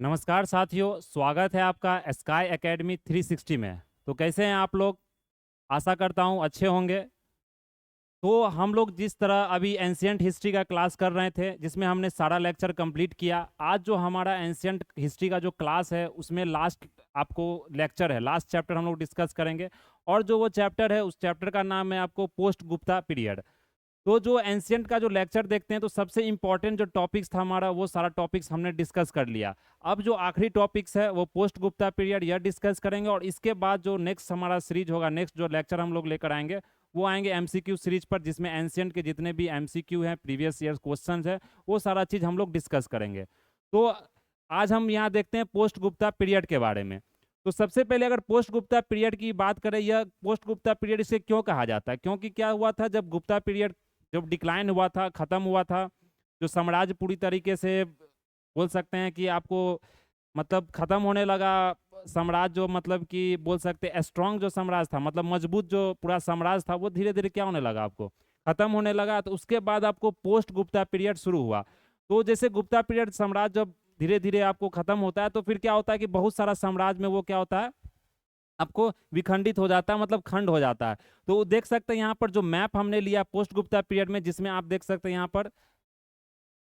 नमस्कार साथियों, स्वागत है आपका स्काई एकेडमी 360 में। तो कैसे हैं आप लोग? आशा करता हूं अच्छे होंगे। तो हम लोग जिस तरह अभी एंशियंट हिस्ट्री का क्लास कर रहे थे, जिसमें हमने सारा लेक्चर कंप्लीट किया। आज जो हमारा एंशियंट हिस्ट्री का जो क्लास है, उसमें लास्ट आपको लेक्चर है, लास्ट चैप्टर हम लोग डिस्कस करेंगे। और जो वो चैप्टर है, उस चैप्टर का नाम है आपको पोस्ट गुप्ता पीरियड। तो जो एंशियंट का जो लेक्चर देखते हैं, तो सबसे इंपॉर्टेंट जो टॉपिक्स था हमारा, वो सारा टॉपिक्स हमने डिस्कस कर लिया। अब जो आखिरी टॉपिक्स है वो पोस्ट गुप्ता पीरियड, यह डिस्कस करेंगे। और इसके बाद जो नेक्स्ट हमारा सीरीज होगा, नेक्स्ट जो लेक्चर हम लोग लेकर आएंगे, वो आएंगे एमसीक्यू सीरीज पर, जिसमें एंशियंट के जितने भी एमसीक्यू हैं, प्रीवियस ईयर क्वेश्चंस है, वो सारा चीज़ हम लोग डिस्कस करेंगे। तो आज हम यहाँ देखते हैं पोस्ट गुप्ता पीरियड के बारे में। तो सबसे पहले अगर पोस्ट गुप्ता पीरियड की बात करें, यह पोस्ट गुप्ता पीरियड इसे क्यों कहा जाता है? क्योंकि क्या हुआ था, जब गुप्ता पीरियड जब डिक्लाइन हुआ था, खत्म हुआ था, जो साम्राज्य पूरी तरीके से बोल सकते हैं कि आपको मतलब खत्म होने लगा। साम्राज्य जो मतलब कि बोल सकते हैं स्ट्रांग जो साम्राज्य था, मतलब मजबूत जो पूरा साम्राज्य था, वो धीरे धीरे क्या होने लगा, आपको खत्म होने लगा। तो उसके बाद आपको पोस्ट गुप्ता पीरियड शुरू हुआ। तो जैसे गुप्ता पीरियड साम्राज्य जब धीरे धीरे आपको खत्म होता है, तो फिर क्या होता है कि बहुत सारा साम्राज्य में वो क्या होता है, आपको विखंडित हो जाता है, मतलब खंड हो जाता है। तो देख सकते हैं यहाँ पर जो मैप हमने लिया पोस्ट गुप्ता पीरियड में, जिसमें आप देख सकते हैं यहाँ पर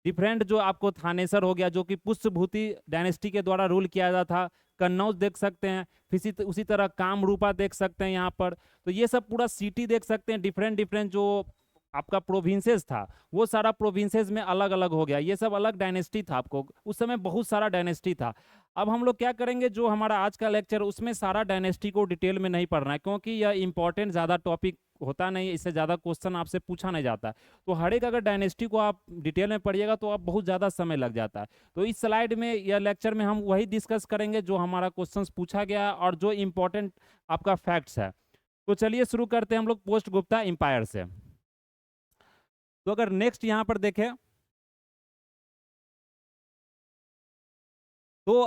डिफरेंट जो आपको थानेसर हो गया, जो कि पुष्यभूति डायनेस्टी के द्वारा रूल किया जाता था। कन्नौज देख सकते हैं, फिर उसी तरह कामरूपा देख सकते हैं यहाँ पर। तो ये सब पूरा सिटी देख सकते हैं, डिफरेंट डिफरेंट जो आपका प्रोविंसेस था, वो सारा प्रोविंसेस में अलग अलग हो गया। ये सब अलग डायनेस्टी था, आपको उस समय बहुत सारा डायनेस्टी था। अब हम लोग क्या करेंगे, जो हमारा आज का लेक्चर, उसमें सारा डायनेस्टी को डिटेल में नहीं पढ़ना है, क्योंकि यह इंपॉर्टेंट ज़्यादा टॉपिक होता नहीं है, इससे ज़्यादा क्वेश्चन आपसे पूछा नहीं जाता। तो हर एक अगर डायनेस्टी को आप डिटेल में पढ़िएगा तो आप बहुत ज़्यादा समय लग जाता है। तो इस स्लाइड में या लेक्चर में हम वही डिस्कस करेंगे जो हमारा क्वेश्चन पूछा गया और जो इंपॉर्टेंट आपका फैक्ट्स है। तो चलिए शुरू करते हैं हम लोग पोस्ट गुप्ता एम्पायर से। तो अगर नेक्स्ट यहाँ पर देखें, तो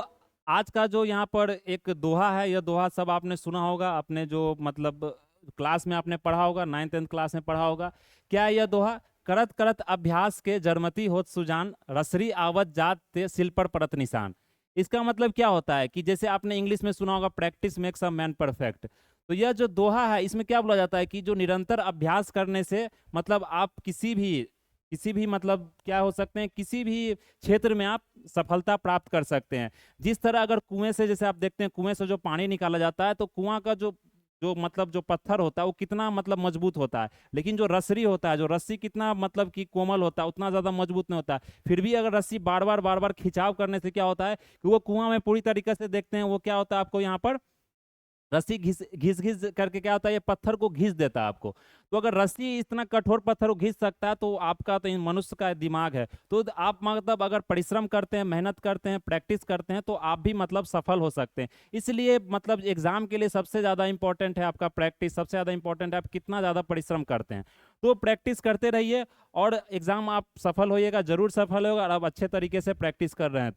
आज का जो यहाँ पर एक दोहा है, यह दोहा सब आपने सुना होगा, अपने जो मतलब क्लास में आपने पढ़ा होगा, 9th 10th क्लास में पढ़ा होगा। क्या है यह दोहा? करत करत अभ्यास के जरमती होत सुजान, रसरी आवत जात ते सिल पर परत निशान। इसका मतलब क्या होता है कि जैसे आपने इंग्लिश में सुना होगा, practice makes a man perfect. तो यह जो दोहा है, इसमें क्या बोला जाता है कि जो निरंतर अभ्यास करने से मतलब आप किसी भी मतलब क्या हो सकते हैं, किसी भी क्षेत्र में आप सफलता प्राप्त कर सकते हैं। जिस तरह अगर कुएं से, जैसे आप देखते हैं कुएं से जो पानी निकाला जाता है, तो कुआं का जो जो मतलब जो पत्थर होता है वो कितना मतलब मजबूत होता है, लेकिन जो रसरी होता है, जो रस्सी कितना मतलब कि कोमल होता है, उतना ज्यादा मजबूत नहीं होता है। फिर भी अगर रस्सी बार बार खिंचाव करने से क्या होता है कि वो कुआं में पूरी तरीके से देखते हैं, वो क्या होता है आपको यहाँ पर रस्सी घिस घिस घिस करके क्या होता है, ये पत्थर को घिस देता है आपको। तो अगर रस्सी इतना कठोर पत्थर को घिस सकता है, तो आपका तो मनुष्य का दिमाग है। तो आप मतलब अगर परिश्रम करते हैं, मेहनत करते हैं, प्रैक्टिस करते हैं, तो आप भी मतलब सफल हो सकते हैं। इसलिए मतलब एग्जाम के लिए सबसे ज्यादा इंपॉर्टेंट है आपका प्रैक्टिस, सबसे ज्यादा इंपॉर्टेंट है आप कितना ज्यादा परिश्रम करते हैं। तो प्रैक्टिस करते रहिए और एग्जाम आप सफल होइएगा, जरूर सफल होगा, और आप अच्छे तरीके से प्रैक्टिस कर रहे हैं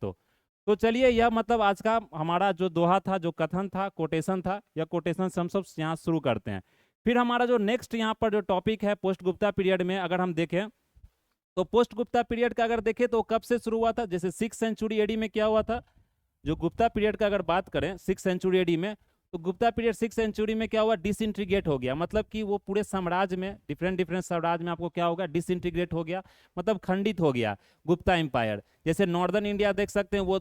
तो चलिए, यह मतलब आज का हमारा जो दोहा था, जो कथन था, कोटेशन था, यह कोटेशन हम सब यहाँ शुरू करते हैं। फिर हमारा जो नेक्स्ट यहाँ पर जो टॉपिक है पोस्ट गुप्ता पीरियड में, अगर हम देखें तो पोस्ट गुप्ता पीरियड का अगर देखें तो कब से शुरू हुआ था। जैसे 6th century AD में क्या हुआ था, जो गुप्ता पीरियड का अगर बात करें 6th century AD में, तो गुप्ता पीरियड 6th century में क्या हुआ, डिसइंटीग्रेट हो गया। मतलब कि वो पूरे साम्राज्य में, डिफरेंट डिफरेंट साम्राज्य में आपको क्या होगा, डिसइंटीग्रेट हो गया, मतलब खंडित हो गया गुप्ता एम्पायर। जैसे नॉर्दर्न इंडिया देख सकते हैं, वो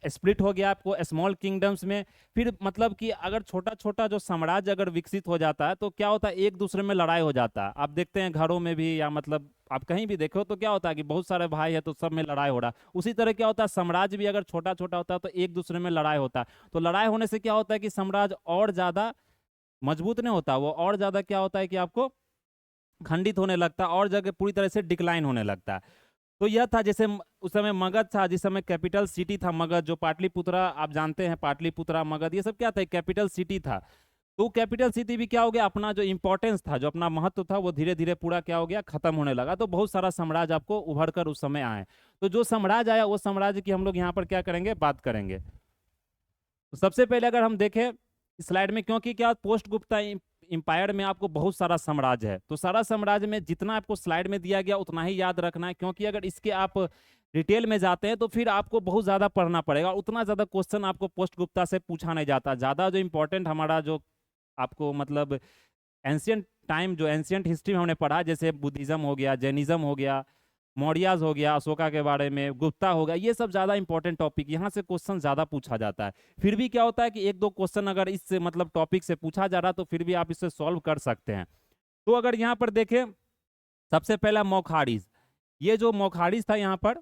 स्प्लिट हो गया आपको स्मॉल किंगडम्स में। फिर मतलब कि अगर छोटा छोटा जो साम्राज्य अगर विकसित हो जाता है, तो क्या होता है, एक दूसरे में लड़ाई हो जाता है। आप देखते हैं घरों में भी, या मतलब आप कहीं भी देखो तो क्या होता है कि बहुत सारे भाई है तो सब में लड़ाई हो रहा है। उसी तरह क्या होता है, साम्राज्य भी अगर छोटा छोटा होता है तो एक दूसरे में लड़ाई होता है। तो लड़ाई होने से क्या होता है कि साम्राज्य और ज्यादा मजबूत नहीं होता, वो और ज्यादा क्या होता है कि आपको खंडित होने लगता है, और जगह पूरी तरह से डिक्लाइन होने लगता है। तो यह था, जैसे उस समय मगध था, जिस समय कैपिटल सिटी था मगध, जो पाटलिपुत्रा आप जानते हैं, पाटलिपुत्रा मगध ये सब क्या था, कैपिटल सिटी था। तो कैपिटल सिटी भी क्या हो गया, अपना जो इंपॉर्टेंस था, जो अपना महत्व था, वो धीरे धीरे पूरा क्या हो गया, खत्म होने लगा। तो बहुत सारा साम्राज्य आपको उभर कर उस समय आए। तो जो साम्राज्य आया, वो साम्राज्य की हम लोग यहाँ पर क्या करेंगे, बात करेंगे। तो सबसे पहले अगर हम देखें स्लाइड में, क्योंकि क्या पोस्ट गुप्ता एम्पायर में आपको बहुत सारा साम्राज्य है, तो सारा साम्राज्य में जितना आपको स्लाइड में दिया गया उतना ही याद रखना है, क्योंकि अगर इसके आप डिटेल में जाते हैं तो फिर आपको बहुत ज़्यादा पढ़ना पड़ेगा, उतना ज़्यादा क्वेश्चन आपको पोस्ट गुप्ता से पूछा नहीं जाता। ज़्यादा जो इंपॉर्टेंट हमारा जो आपको मतलब एंशियंट टाइम, जो एंशियंट हिस्ट्री में हमने पढ़ा, जैसे बुद्धिज्म हो गया, जैनिज्म हो गया, मौर्याज हो गया, अशोका के बारे में, गुप्ता हो गया, ये सब ज़्यादा इंपॉर्टेंट टॉपिक, यहाँ से क्वेश्चन ज़्यादा पूछा जाता है। फिर भी क्या होता है कि एक दो क्वेश्चन अगर इस मतलब टॉपिक से पूछा जा रहा तो फिर भी आप इससे सॉल्व कर सकते हैं। तो अगर यहाँ पर देखें, सबसे पहला मोखाड़िज, ये जो मोखाड़िज था यहाँ पर,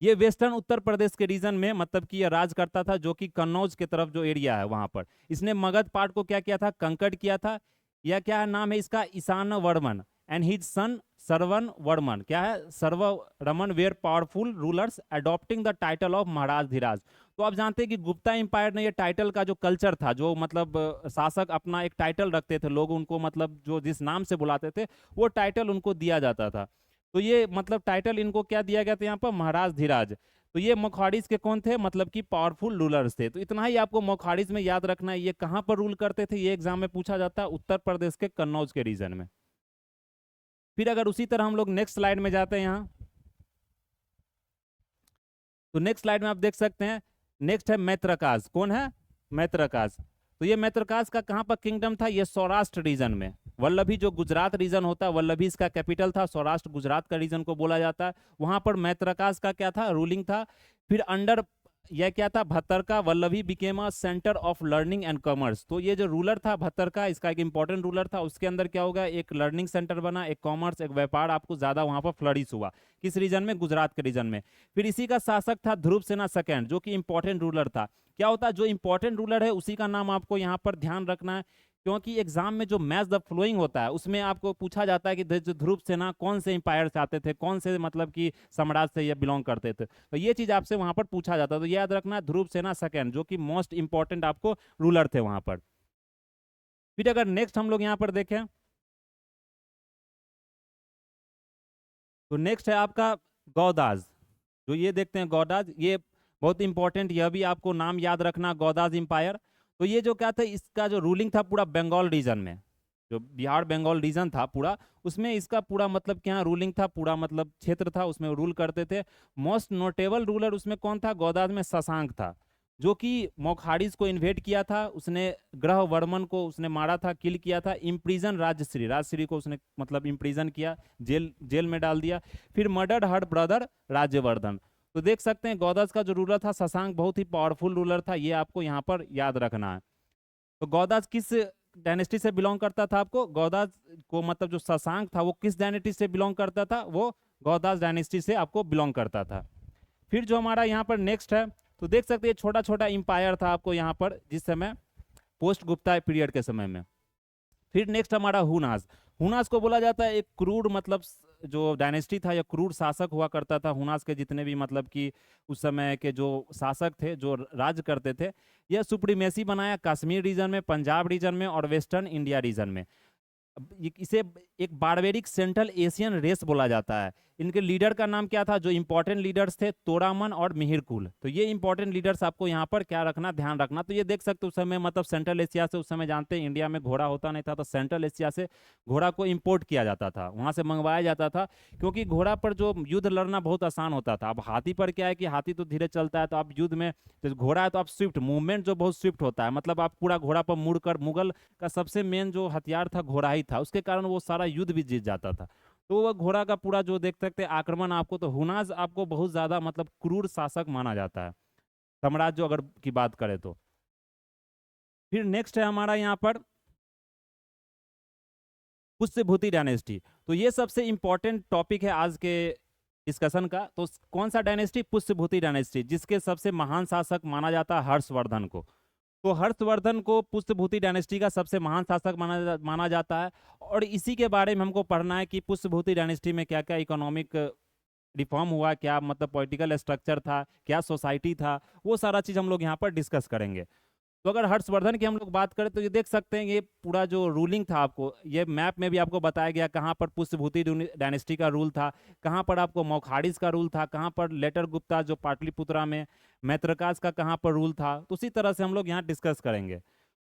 ये वेस्टर्न उत्तर प्रदेश के रीजन में मतलब कि ये राज करता था, जो कि कन्नौज के तरफ जो एरिया है वहां पर। इसने मगध पार्ट को क्या किया था, कंकड़ किया था। यह क्या है, नाम है इसका, Ishan Varman and his son Sarvan Varman, क्या है, Sarvarman were powerful rulers adopting the title of Maharaj Dhiraj. तो आप जानते हैं कि गुप्ता एम्पायर ने ये टाइटल का जो कल्चर था, जो मतलब शासक अपना एक टाइटल रखते थे, लोग उनको मतलब जो जिस नाम से बुलाते थे वो टाइटल उनको दिया जाता था। तो ये मतलब टाइटल इनको क्या दिया गया था यहाँ पर, महाराज धीराज। तो ये मोखाड़िज के कौन थे, मतलब कि पावरफुल रूलर्स थे। तो इतना ही आपको मोखाड़िज में याद रखना है। ये कहाँ पर रूल करते थे, ये एग्जाम में पूछा जाता है, उत्तर प्रदेश के कन्नौज के रीजन में। फिर अगर उसी तरह हम लोग नेक्स्ट स्लाइड में जाते हैं यहाँ, तो नेक्स्ट स्लाइड में आप देख सकते हैं, नेक्स्ट है मैत्रकाज। कौन है, मैत्रकाज। तो ये मैत्रकाज का कहाँ पर किंगडम था, ये सौराष्ट्र रीजन में। वल्लभी जो गुजरात रीजन होता है, वल्लभी इसका कैपिटल था, सौराष्ट्र गुजरात का रीजन को बोला जाता है, वहां पर मैत्रकाज का क्या था, रूलिंग था। फिर अंडर यह क्या था, Bhattaraka Vallabhi became a centre of learning and commerce. तो ये जो रूलर था भत्तरका, इसका एक इंपॉर्टेंट रूलर था, उसके अंदर क्या होगा, एक लर्निंग सेंटर बना, एक कॉमर्स, एक व्यापार आपको ज्यादा वहां पर फ्लरिश हुआ। किस रीजन में, गुजरात के रीजन में। फिर इसी का शासक था ध्रुव सेना सेकेंड, जो कि इंपॉर्टेंट रूलर था। क्या होता है, जो इंपॉर्टेंट रूलर है उसी का नाम आपको यहाँ पर ध्यान रखना है, क्योंकि एग्जाम में जो मैच द फ्लोइंग होता है उसमें आपको पूछा जाता है कि जो ध्रुव सेना कौन से इंपायर से आते थे, कौन से मतलब कि साम्राज्य से ये बिलोंग करते थे, तो ये चीज आपसे वहां पर पूछा जाता है। तो याद रखना, ध्रुव सेना सेकेंड, जो कि मोस्ट इंपॉर्टेंट आपको रूलर थे वहां पर। फिर अगर नेक्स्ट हम लोग यहाँ पर देखें, तो नेक्स्ट है आपका गौदाज। जो ये देखते हैं गौदाज, ये बहुत इंपॉर्टेंट, यह भी आपको नाम याद रखना, गौदाज इंपायर। तो ये जो क्या था, इसका जो रूलिंग था पूरा बंगाल रीजन में, जो बिहार बंगाल रीजन था पूरा, उसमें इसका पूरा मतलब क्या रूलिंग था, पूरा मतलब क्षेत्र था, उसमें रूल करते थे। मोस्ट नोटेबल रूलर उसमें कौन था, गौदाज में शशांक था, जो कि मोखाड़िज को इन्वेट किया था, उसने ग्रह वर्मन को उसने मारा था, किल किया था। इम्प्रीजन राजश्री, राजश्री को उसने मतलब इम्प्रीजन किया, जेल जेल में डाल दिया। फिर मर्डर हर ब्रदर राज्यवर्धन। तो देख सकते हैं गौदाज का जो रूलर था शशांक, बहुत ही पावरफुल रूलर था, ये आपको यहाँ पर याद रखना है। तो गौदाज किस डायनेस्टी से बिलोंग करता था, आपको गौदाज को मतलब जो शशांक था वो किस डायनेस्टी से बिलोंग करता था, वो गौदाज डायनेस्टी से आपको बिलोंग करता था। फिर जो हमारा यहाँ पर नेक्स्ट है, तो देख सकते हैं छोटा छोटा इंपायर था आपको यहाँ पर जिस समय पोस्ट गुप्ता पीरियड के समय में। फिर नेक्स्ट हमारा हुनास। हुनास को बोला जाता है एक क्रूर मतलब जो डायनेस्टी था या क्रूर शासक हुआ करता था। हुनास के जितने भी मतलब कि उस समय के जो शासक थे, जो राज करते थे, यह सुप्रीमेसी बनाया कश्मीर रीजन में, पंजाब रीजन में और वेस्टर्न इंडिया रीजन में। इसे एक बारबेरिक सेंट्रल एशियन रेस बोला जाता है। इनके लीडर का नाम क्या था, जो इंपॉर्टेंट लीडर्स थे, तोरामन और मिहिरकुल। तो ये इंपॉर्टेंट लीडर्स आपको यहाँ पर क्या रखना, ध्यान रखना। तो ये देख सकते हो उस समय मतलब सेंट्रल एशिया से, उस समय जानते हैं इंडिया में घोड़ा होता नहीं था, तो सेंट्रल एशिया से घोड़ा को इंपोर्ट किया जाता था, वहां से मंगवाया जाता था, क्योंकि घोड़ा पर जो युद्ध लड़ना बहुत आसान होता था। अब हाथी पर क्या है कि हाथी तो धीरे चलता है, तो आप युद्ध में, तो घोड़ा है तो आप स्विफ्ट मूवमेंट जो बहुत स्विफ्ट होता है, मतलब आप पूरा घोड़ा पर मुड़कर, मुगल का सबसे मेन जो हथियार था घोड़ा ही था, उसके कारण वो सारा युद्ध भी जीत जाता था। तो वह घोड़ा का पूरा जो देख सकते हैं आक्रमण आपको, तो हुनाज आपको बहुत ज्यादा मतलब क्रूर शासक माना जाता है, साम्राज्य अगर की बात करें तो। फिर नेक्स्ट है हमारा यहाँ पर पुष्यभूति डायनेस्टी। तो ये सबसे इंपॉर्टेंट टॉपिक है आज के डिस्कशन का। तो कौन सा डायनेस्टी, पुष्यभूति डायनेस्टी, जिसके सबसे महान शासक माना जाता है हर्षवर्धन को। तो हर्षवर्धन को पुष्यभूति डायनेस्टी का सबसे महान शासक माना जाता है। और इसी के बारे में हमको पढ़ना है कि पुष्यभूति डायनेस्टी में क्या क्या इकोनॉमिक रिफॉर्म हुआ, क्या मतलब पॉलिटिकल स्ट्रक्चर था, क्या सोसाइटी था, वो सारा चीज हम लोग यहाँ पर डिस्कस करेंगे। तो अगर हर्षवर्धन की हम लोग बात करें तो ये देख सकते हैं, ये पूरा जो रूलिंग था, आपको ये मैप में भी आपको बताया गया कहाँ पर पुष्यभूति डायनेस्टी का रूल था, कहाँ पर आपको मोखाड़िज का रूल था, कहाँ पर लेटर गुप्ता जो पाटलिपुत्रा में, मैत्रकाज का कहाँ पर रूल था। तो उसी तरह से हम लोग यहाँ डिस्कस करेंगे।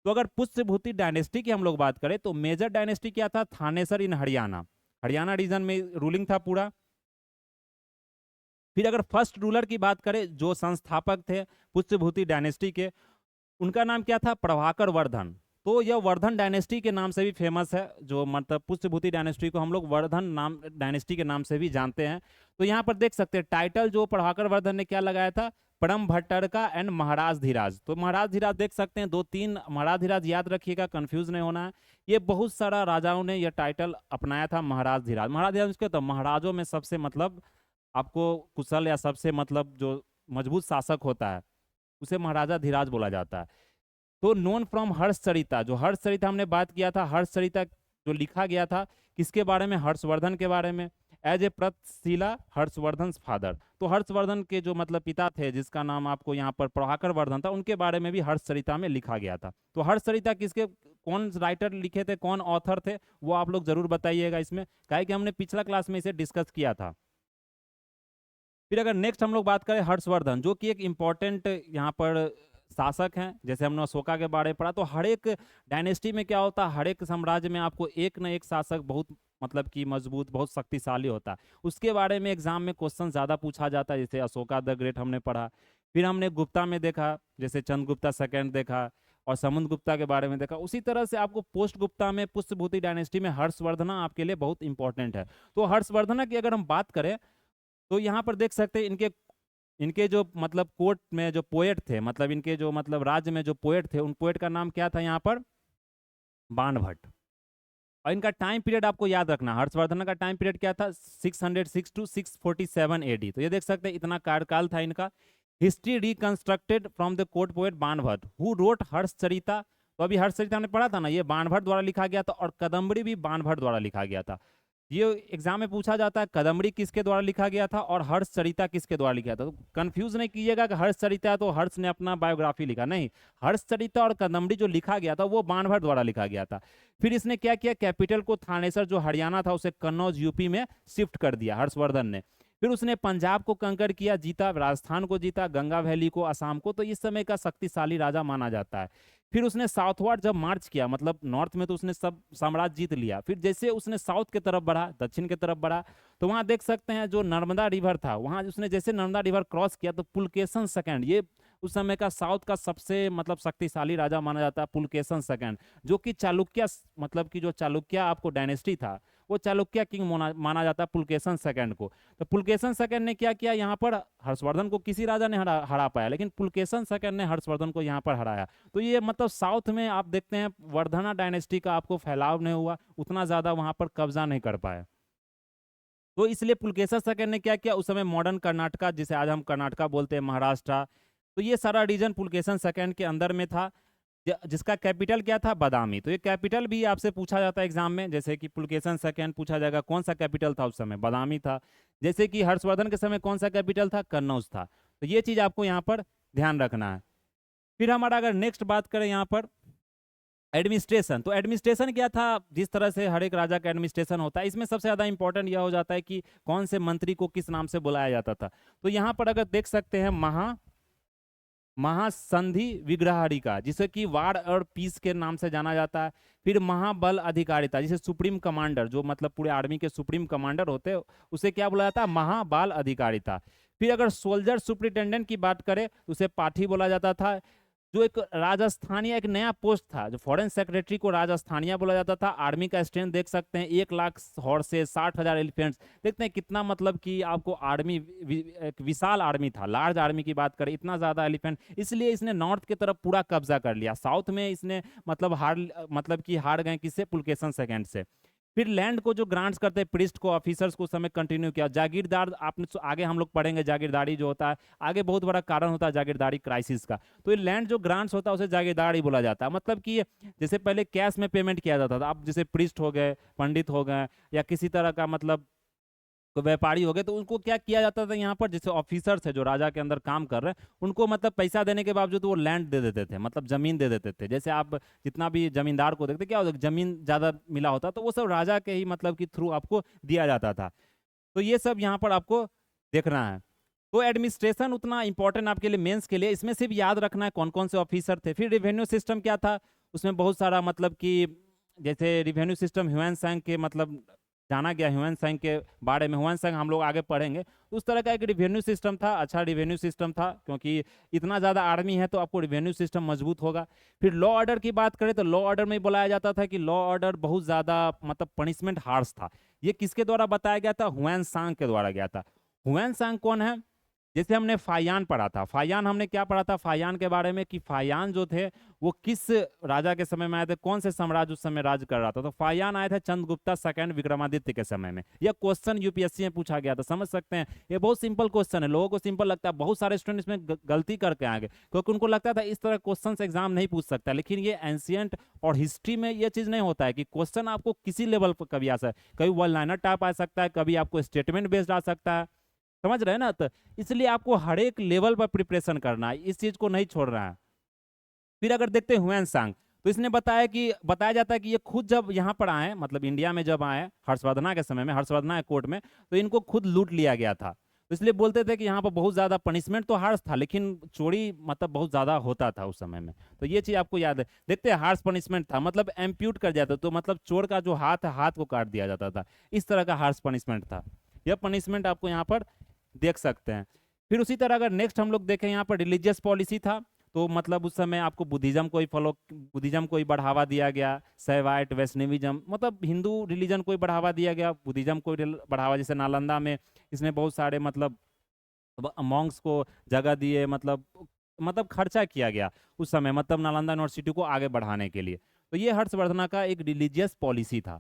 तो अगर पुष्यभूति डायनेस्टी की हम लोग बात करें तो मेजर डायनेस्टी क्या था, थानेसर इन हरियाणा, हरियाणा रीजन में रूलिंग था पूरा। फिर अगर फर्स्ट रूलर की बात करें जो संस्थापक थे पुष्यभूति डायनेस्टी के, उनका नाम क्या था, प्रभाकर वर्धन। तो यह वर्धन डायनेस्टी के नाम से भी फेमस है, जो मतलब पुष्यभूति डायनेस्टी को हम लोग वर्धन नाम डायनेस्टी के नाम से भी जानते हैं। तो यहाँ पर देख सकते हैं टाइटल जो प्रभाकर वर्धन ने क्या लगाया था, परम भट्टरका एंड महाराज धीराज। तो महाराज धीराज देख सकते हैं, 2-3 महाराज धीराज याद रखिएगा, कंफ्यूज नहीं होना है। ये बहुत सारा राजाओं ने यह टाइटल अपनाया था महाराज धीराज। महाराज धीराज क्या, तो महाराजों में सबसे मतलब आपको कुशल या सबसे मतलब जो मजबूत शासक होता है उसे महाराजा धीराज बोला जाता है। तो नोन फ्रॉम हर्षचरिता, जो हर्षचरिता हमने बात किया था, हर्षचरिता जो लिखा गया था किसके बारे में, हर्षवर्धन के बारे में, एज ए प्रतशिला हर्षवर्धन फादर। तो हर्षवर्धन के जो मतलब पिता थे जिसका नाम आपको यहाँ पर प्रभाकर वर्धन था, उनके बारे में भी हर्षचरिता में लिखा गया था। तो हर्षचरिता किसके, कौन राइटर लिखे थे, कौन ऑथर थे, वो आप लोग जरूर बताइएगा इसमें, काहे कि हमने पिछला क्लास में इसे डिस्कस किया था। फिर अगर नेक्स्ट हम लोग बात करें हर्षवर्धन, जो कि एक इम्पॉर्टेंट यहाँ पर शासक हैं, जैसे हमने अशोका के बारे में पढ़ा, तो हर एक डायनेस्टी में क्या होता है, हर एक साम्राज्य में आपको एक न एक शासक बहुत मतलब कि मजबूत, बहुत शक्तिशाली होता है। उसके बारे में एग्जाम में क्वेश्चन ज़्यादा पूछा जाता है, जैसे अशोका द ग्रेट हमने पढ़ा। फिर हमने गुप्ता में देखा, जैसे चंद्रगुप्ता सेकेंड देखा, और समुद्रगुप्ता के बारे में देखा। उसी तरह से आपको पोस्ट गुप्ता में पुष्यभूति डायनेस्टी में हर्षवर्धना आपके लिए बहुत इंपॉर्टेंट है। तो हर्षवर्धना की अगर हम बात करें तो यहाँ पर देख सकते हैं इनके इनके जो मतलब कोर्ट में जो पोएट थे, मतलब इनके जो मतलब राज्य में जो पोएट थे, उन पोएट का नाम क्या था यहाँ पर, बाणभट्ट। और इनका टाइम पीरियड आपको याद रखना, हर्षवर्धन का टाइम पीरियड क्या था, 606 टू 647 एडी। तो ये देख सकते हैं इतना कार्यकाल था इनका। History reconstructed from the court poet Banabhatta who wrote Harshacharita. तो अभी हर्षचरिता हमने पढ़ा था ना, ये बाणभट्ट द्वारा लिखा गया था, और कदम्बरी भी बाणभट्ट द्वारा लिखा गया था। ये एग्जाम में पूछा जाता है कदम्बरी किसके द्वारा लिखा गया था और हर्षचरिता किसके द्वारा लिखा था। तो कंफ्यूज नहीं कीजिएगा कि हर्षचरिता तो हर्ष ने अपना बायोग्राफी लिखा, नहीं, हर्षचरिता और कदम्बरी जो लिखा गया था वो बाणभट्ट द्वारा लिखा गया था। फिर इसने क्या किया, कैपिटल को थानेसर जो हरियाणा था उसे कन्नौज यूपी में शिफ्ट कर दिया हर्षवर्धन ने। फिर उसने पंजाब को कंकर किया, जीता, राजस्थान को जीता, गंगा वैली को, असम को। तो इस समय का शक्तिशाली राजा माना जाता है। फिर उसने साउथवर्ड जब मार्च किया, मतलब नॉर्थ में तो उसने सब साम्राज्य जीत लिया, फिर जैसे उसने साउथ की तरफ बढ़ा, दक्षिण की तरफ बढ़ा, तो वहां देख सकते हैं जो नर्मदा रिवर था, वहां उसने जैसे नर्मदा रिवर क्रॉस किया तो पुलकेशन सेकंड, ये उस समय का साउथ का सबसे मतलब शक्तिशाली राजा माना जाता है, पुलकेशन सेकंड, जो कि चालुक्य मतलब कि जो चालुक्य आपको डायनेस्टी था वो चालुक्य किंग माना जाता है पुलकेशन सेकंड को। तो पुलकेशन सेकंड ने क्या किया, यहाँ पर हर्षवर्धन को किसी राजा ने हरा पाया, लेकिन पुलकेशन सेकंड ने हर्षवर्धन को यहाँ पर हराया। तो ये मतलब साउथ में आप देखते हैं वर्धना डायनेस्टी का आपको फैलाव नहीं हुआ, उतना ज्यादा वहां पर कब्जा नहीं कर पाए। तो इसलिए पुलकेशन सेकंड ने क्या किया, उस समय मॉडर्न कर्नाटका, जिसे आज हम कर्नाटका बोलते हैं, महाराष्ट्र, तो ये सारा रीजन पुलकेशन सेकंड के अंदर में था, जिसका कैपिटल क्या था, बादामी। तो ये कैपिटल भी आपसे पूछा जाता है एग्जाम में, जैसे कि पुलकेशन सेकंड पूछा जाएगा कौन सा कैपिटल था उस समय, बादामी था। जैसे कि हर्षवर्धन के समय कौन सा कैपिटल था, कन्नौज था। तो ये चीज आपको यहाँ पर ध्यान रखना है। फिर हमारा अगर नेक्स्ट बात करें यहाँ पर एडमिनिस्ट्रेशन, तो एडमिनिस्ट्रेशन क्या था, जिस तरह से हर एक राजा का एडमिनिस्ट्रेशन होता है, इसमें सबसे ज्यादा इंपॉर्टेंट यह हो जाता है कि कौन से मंत्री को किस नाम से बुलाया जाता था। तो यहाँ पर अगर देख सकते हैं महासंधि विग्रहारिका, जिसे कि वार और पीस के नाम से जाना जाता है। फिर महाबल अधिकारिता, जिसे सुप्रीम कमांडर, जो मतलब पूरे आर्मी के सुप्रीम कमांडर होते हैं, उसे क्या बोला जाता है, महाबाल अधिकारिता। फिर अगर सोल्जर सुप्रिटेंडेंट की बात करें तो उसे पाठी बोला जाता था। जो एक राजस्थानिया, एक नया पोस्ट था, जो फॉरेन सेक्रेटरी को राजस्थानिया बोला जाता था। आर्मी का स्ट्रेंथ देख सकते हैं, 1,00,000 हॉर्सेस, 60,000 एलिफेंट्स, देखते हैं कितना मतलब कि आपको आर्मी, एक विशाल आर्मी था, लार्ज आर्मी की बात करें, इतना ज्यादा एलिफेंट। इसलिए इसने नॉर्थ की तरफ पूरा कब्जा कर लिया। साउथ में इसने मतलब कि हार गए किससे, पुलकेशन सेकंड से। फिर लैंड को जो ग्रांट्स करते हैं प्रिस्ट को, ऑफिसर्स को, उस समय कंटिन्यू किया। जागीरदार, आपने आगे हम लोग पढ़ेंगे जागीरदारी जो होता है, आगे बहुत बड़ा कारण होता है जागीरदारी क्राइसिस का। तो ये लैंड जो ग्रांट्स होता है उसे जागीरदार ही बोला जाता है। मतलब कि जैसे पहले कैश में पेमेंट किया जाता था, अब जैसे प्रिस्ट हो गए, पंडित हो गए, या किसी तरह का मतलब व्यापारी हो गए, तो उनको क्या किया जाता था यहाँ पर, जैसे ऑफिसर्स है जो राजा के अंदर काम कर रहे हैं, उनको मतलब पैसा देने के बावजूद वो लैंड दे देते थे, मतलब जमीन दे देते थे। जैसे आप जितना भी जमींदार को देखते क्या होता है, जमीन ज्यादा मिला होता, तो वो सब राजा के ही मतलब कि थ्रू आपको दिया जाता था। तो ये सब यहाँ पर आपको देखना है। तो एडमिनिस्ट्रेशन उतना इंपॉर्टेंट आपके लिए मेंस के लिए, इसमें से भी याद रखना है कौन कौन से ऑफिसर थे। फिर रेवेन्यू सिस्टम क्या था, उसमें बहुत सारा मतलब कि जैसे रिवेन्यू सिस्टम ह्यूएन के मतलब जाना गया ह्यूएन के बारे में, ह्यूएन हम लोग आगे पढ़ेंगे। उस तरह का एक रिवेन्यू सिस्टम था, अच्छा रिवेन्यू सिस्टम था, क्योंकि इतना ज़्यादा आर्मी है तो आपको रिवेन्यू सिस्टम मजबूत होगा। फिर लॉ ऑर्डर की बात करें तो लॉ ऑर्डर में बुलाया जाता था कि लॉ ऑर्डर बहुत ज़्यादा मतलब पनिशमेंट हार्श था। ये किसके द्वारा बताया गया था? ह्यूएन सांग के द्वारा गया था। ह्यूएन सांग कौन है? जैसे हमने फायान पढ़ा था, फायान हमने क्या पढ़ा था फायान के बारे में, कि फायान जो थे वो किस राजा के समय में आए थे, कौन से साम्राज्य उस समय राज कर रहा था? तो फायान आए थे चंद्रगुप्ता सेकंड विक्रमादित्य के समय में। यह क्वेश्चन यूपीएससी में पूछा गया था, समझ सकते हैं। ये बहुत सिंपल क्वेश्चन है, लोगों को सिंपल लगता है, बहुत सारे स्टूडेंट इसमें गलती करके आएंगे क्योंकि उनको लगता था इस तरह क्वेश्चन एग्जाम नहीं पूछ सकता, लेकिन ये एंशियंट और हिस्ट्री में ये चीज नहीं होता है कि क्वेश्चन आपको किसी लेवल पर कभी आ सकता है, कभी वन लाइनर टाइप आ सकता है, कभी आपको स्टेटमेंट बेस्ड आ सकता है, समझ रहे हैं ना? तो इसलिए आपको हर एक लेवल पर प्रिपरेशन करना है, इस चीज को नहीं छोड़ना है। फिर अगर देखते हैं ह्यूएन सांग, तो इसने बताया जाता है कि ये खुद जब यहाँ पर आए, मतलब इंडिया में जब आए हर्षवर्धना के समय में, हर्षवर्धना के कोर्ट में, तो इनको खुद लूट लिया गया था। तो इसलिए बोलते थे कि यहाँ पर बहुत ज्यादा पनिशमेंट तो हार्श था, लेकिन चोरी मतलब बहुत ज्यादा होता था उस समय में। तो ये चीज आपको याद है। देखते हैं हार्श पनिशमेंट था, मतलब एम्प्यूट कर जाता, तो मतलब चोर का जो हाथ है हाथ को काट दिया जाता था, इस तरह का हार्श पनिशमेंट था। यह पनिशमेंट आपको यहाँ पर देख सकते हैं। फिर उसी तरह अगर नेक्स्ट हम लोग देखें, यहाँ पर रिलीजियस पॉलिसी था, तो मतलब उस समय आपको बुद्धिज्म को ही बढ़ावा दिया गया, शैवाइट वैष्णविज्म, मतलब हिंदू रिलीजन को ही बढ़ावा दिया गया, बुद्धिज्म को बढ़ावा, जैसे नालंदा में इसने बहुत सारे मतलब मॉन्क्स को जगह दिए, मतलब खर्चा किया गया उस समय, मतलब नालंदा यूनिवर्सिटी को आगे बढ़ाने के लिए। तो ये हर्षवर्धना का एक रिलीजियस पॉलिसी था।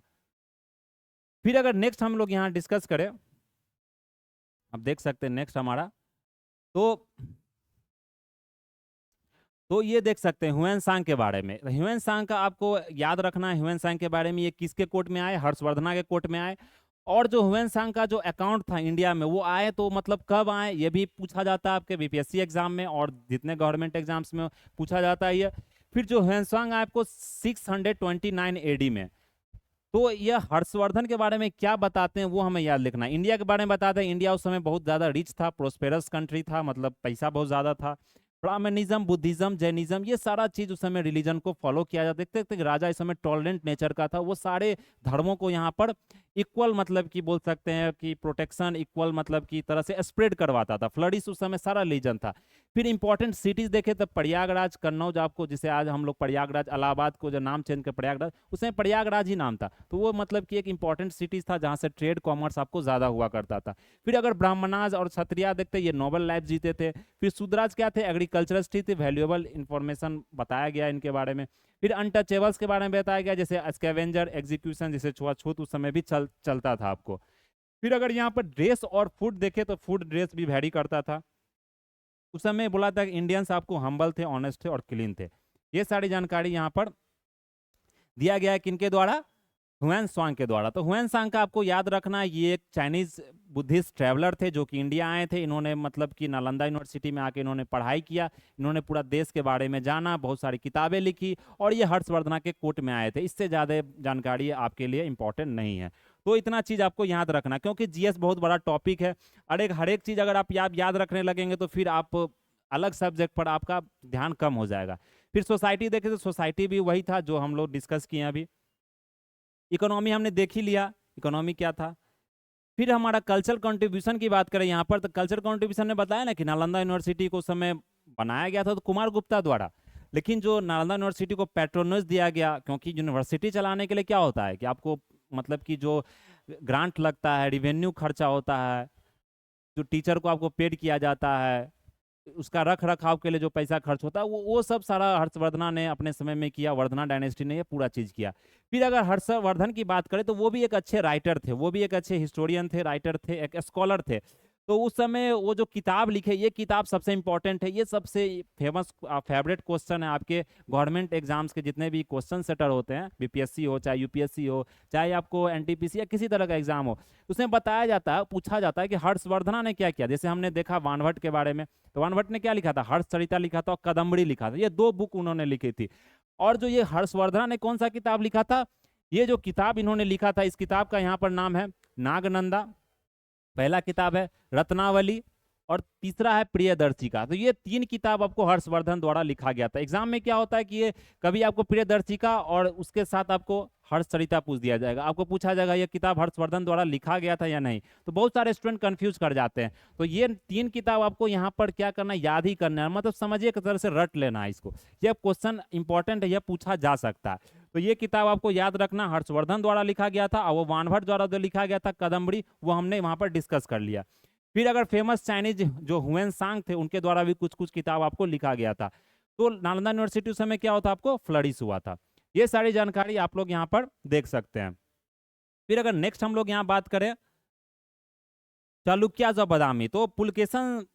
फिर अगर नेक्स्ट हम लोग यहाँ डिस्कस करें, अब देख सकते हैं नेक्स्ट हमारा, तो ये देख सकते हैं ह्यूएन सांग के बारे में। ह्यूएन सांग का आपको याद रखना है, ह्यूएन सांग के बारे में, ये किसके कोर्ट में आए? हर्षवर्धना के कोर्ट में आए। और जो ह्यूएन सांग का जो अकाउंट था इंडिया में, वो आए तो मतलब कब आए, ये भी पूछा जाता है आपके बीपीएससी एग्जाम में और जितने गवर्नमेंट एग्जाम्स में पूछा जाता है ये। फिर जो ह्यूएन सांग आए आपको 629 एडी में। तो ये हर्षवर्धन के बारे में क्या बताते हैं वो हमें याद लिखना है। इंडिया के बारे में बताते हैं, इंडिया उस समय बहुत ज्यादा रिच था, प्रोस्पेरस कंट्री था, मतलब पैसा बहुत ज्यादा था। ब्राह्मणिज्म, बुद्धिज्म, जैनिज्म, ये सारा चीज उस समय रिलीजन को फॉलो किया जाता। देखते थे राजा इस समय टॉलरेंट नेचर का था, वो सारे धर्मों को यहाँ पर इक्वल मतलब कि बोल सकते हैं कि प्रोटेक्शन इक्वल मतलब की तरह से स्प्रेड करवाता था। फ्लडिश उस समय सारा रिलीजन था। फिर इंपॉर्टेंट सिटीज देखे तो प्रयागराज, कन्नौज, आपको जिसे आज हम लोग प्रयागराज, इलाहाबाद को जो नाम चेंज कर प्रयागराज, उसमें प्रयागराज ही नाम था, तो वो मतलब कि एक इंपॉर्टेंट सिटीज था जहाँ से ट्रेड कॉमर्स आपको ज्यादा हुआ करता था। फिर अगर ब्राह्मणाज और क्षत्रिय देखते, ये नोबल लाइफ जीते थे। फिर शूद्राज क्या थे? एग्रीकल्चरिस्ट थे, वैल्यूएबल इंफॉर्मेशन बताया गया इनके बारे में। फिर अनटचेबल्स के बारे में बताया गया, जैसे स्कैवेंजर, एग्जीक्यूशन, जैसे छुआछूत उस समय भी चलता था आपको। फिर अगर यहाँ पर ड्रेस और फूड देखे तो फूड ड्रेस भी वैरी करता था उस समय। बोला था कि इंडियंस आपको हम्बल थे, ऑनेस्ट थे और क्लीन थे। ये सारी जानकारी यहाँ पर दिया गया है किनके द्वारा? ह्यूएन सांग के द्वारा। तो ह्यूएन सांग का आपको याद रखना है, ये एक चाइनीज बुद्धिस्ट ट्रैवलर थे जो कि इंडिया आए थे। इन्होंने मतलब कि नालंदा यूनिवर्सिटी में आके इन्होंने पढ़ाई किया, इन्होंने पूरा देश के बारे में जाना, बहुत सारी किताबें लिखी, और ये हर्षवर्धना के कोर्ट में आए थे। इससे ज़्यादा जानकारी आपके लिए इंपॉर्टेंट नहीं है। तो इतना चीज़ आपको याद रखना, क्योंकि जीएस बहुत बड़ा टॉपिक है, और हर एक चीज़ अगर आप याद रखने लगेंगे तो फिर आप अलग सब्जेक्ट पर आपका ध्यान कम हो जाएगा। फिर सोसाइटी देखे तो सोसाइटी भी वही था जो हम लोग डिस्कस किए अभी। इकोनॉमी हमने देख ही लिया, इकोनॉमी क्या था। फिर हमारा कल्चरल कंट्रीब्यूशन की बात करें यहाँ पर, तो कल्चरल कंट्रीब्यूशन ने बताया ना कि नालंदा यूनिवर्सिटी को उस समय बनाया गया था तो कुमार गुप्ता द्वारा, लेकिन जो नालंदा यूनिवर्सिटी को पैट्रोनेज दिया गया, क्योंकि यूनिवर्सिटी चलाने के लिए क्या होता है कि आपको मतलब कि जो ग्रांट लगता है, रिवेन्यू खर्चा होता है, जो टीचर को आपको पेड किया जाता है, उसका रख रखाव के लिए जो पैसा खर्च होता है, वो सब सारा हर्षवर्धना ने अपने समय में किया, वर्धना डायनेस्टी ने ये पूरा चीज किया। फिर अगर हर्षवर्धन की बात करें तो वो भी एक अच्छे राइटर थे, वो भी एक अच्छे हिस्टोरियन थे, राइटर थे, एक स्कॉलर थे। तो उस समय वो जो किताब लिखे, ये किताब सबसे इंपॉर्टेंट है, ये सबसे फेमस फेवरेट क्वेश्चन है आपके गवर्नमेंट एग्जाम्स के। जितने भी क्वेश्चन सेटर होते हैं, बीपीएससी हो चाहे यूपीएससी हो चाहे आपको एनटीपीसी या किसी तरह का एग्जाम हो, उसमें बताया जाता है, पूछा जाता है कि हर्षवर्धना ने क्या किया। जैसे हमने देखा वानभट्ट के बारे में, तो वानभट्ट ने क्या लिखा था? हर्षचरिता लिखा था और कदम्बरी लिखा था, ये 2 बुक उन्होंने लिखी थी। और जो ये हर्षवर्धना ने कौन सा किताब लिखा था? ये जो किताब इन्होंने लिखा था, इस किताब का यहाँ पर नाम है नागनंदा। पहला किताब है रत्नावली, और तीसरा है प्रियदर्शी का। तो ये 3 किताब आपको हर्षवर्धन द्वारा लिखा गया था। एग्जाम में क्या होता है कि ये कभी आपको प्रियदर्शी का और उसके साथ आपको हर्षचरिता पूछ दिया जाएगा, आपको पूछा जाएगा ये किताब हर्षवर्धन द्वारा लिखा गया था या नहीं। तो बहुत सारे स्टूडेंट कंफ्यूज कर जाते हैं। तो ये 3 किताब आपको यहाँ पर क्या करना है, याद ही करना है, मतलब समझिए एक तरह से रट लेना है इसको। यह क्वेश्चन इंपॉर्टेंट है, यह पूछा जा सकता है। तो ये किताब आपको याद रखना, हर्षवर्धन द्वारा लिखा गया था, और वो वानभट्ट द्वारा जो लिखा गया था कदम्बरी, वो हमने वहां पर डिस्कस कर लिया। फिर अगर फेमस चाइनीज जो हुएन सांग थे, उनके द्वारा भी कुछ कुछ किताब आपको लिखा गया था। तो नालंदा यूनिवर्सिटी उस समय क्या होता आपको फ्लरिश हुआ था। ये सारी जानकारी आप लोग यहाँ पर देख सकते हैं। फिर अगर नेक्स्ट हम लोग यहाँ बात करें चालुक्य और बदामी, तो पुलकेशन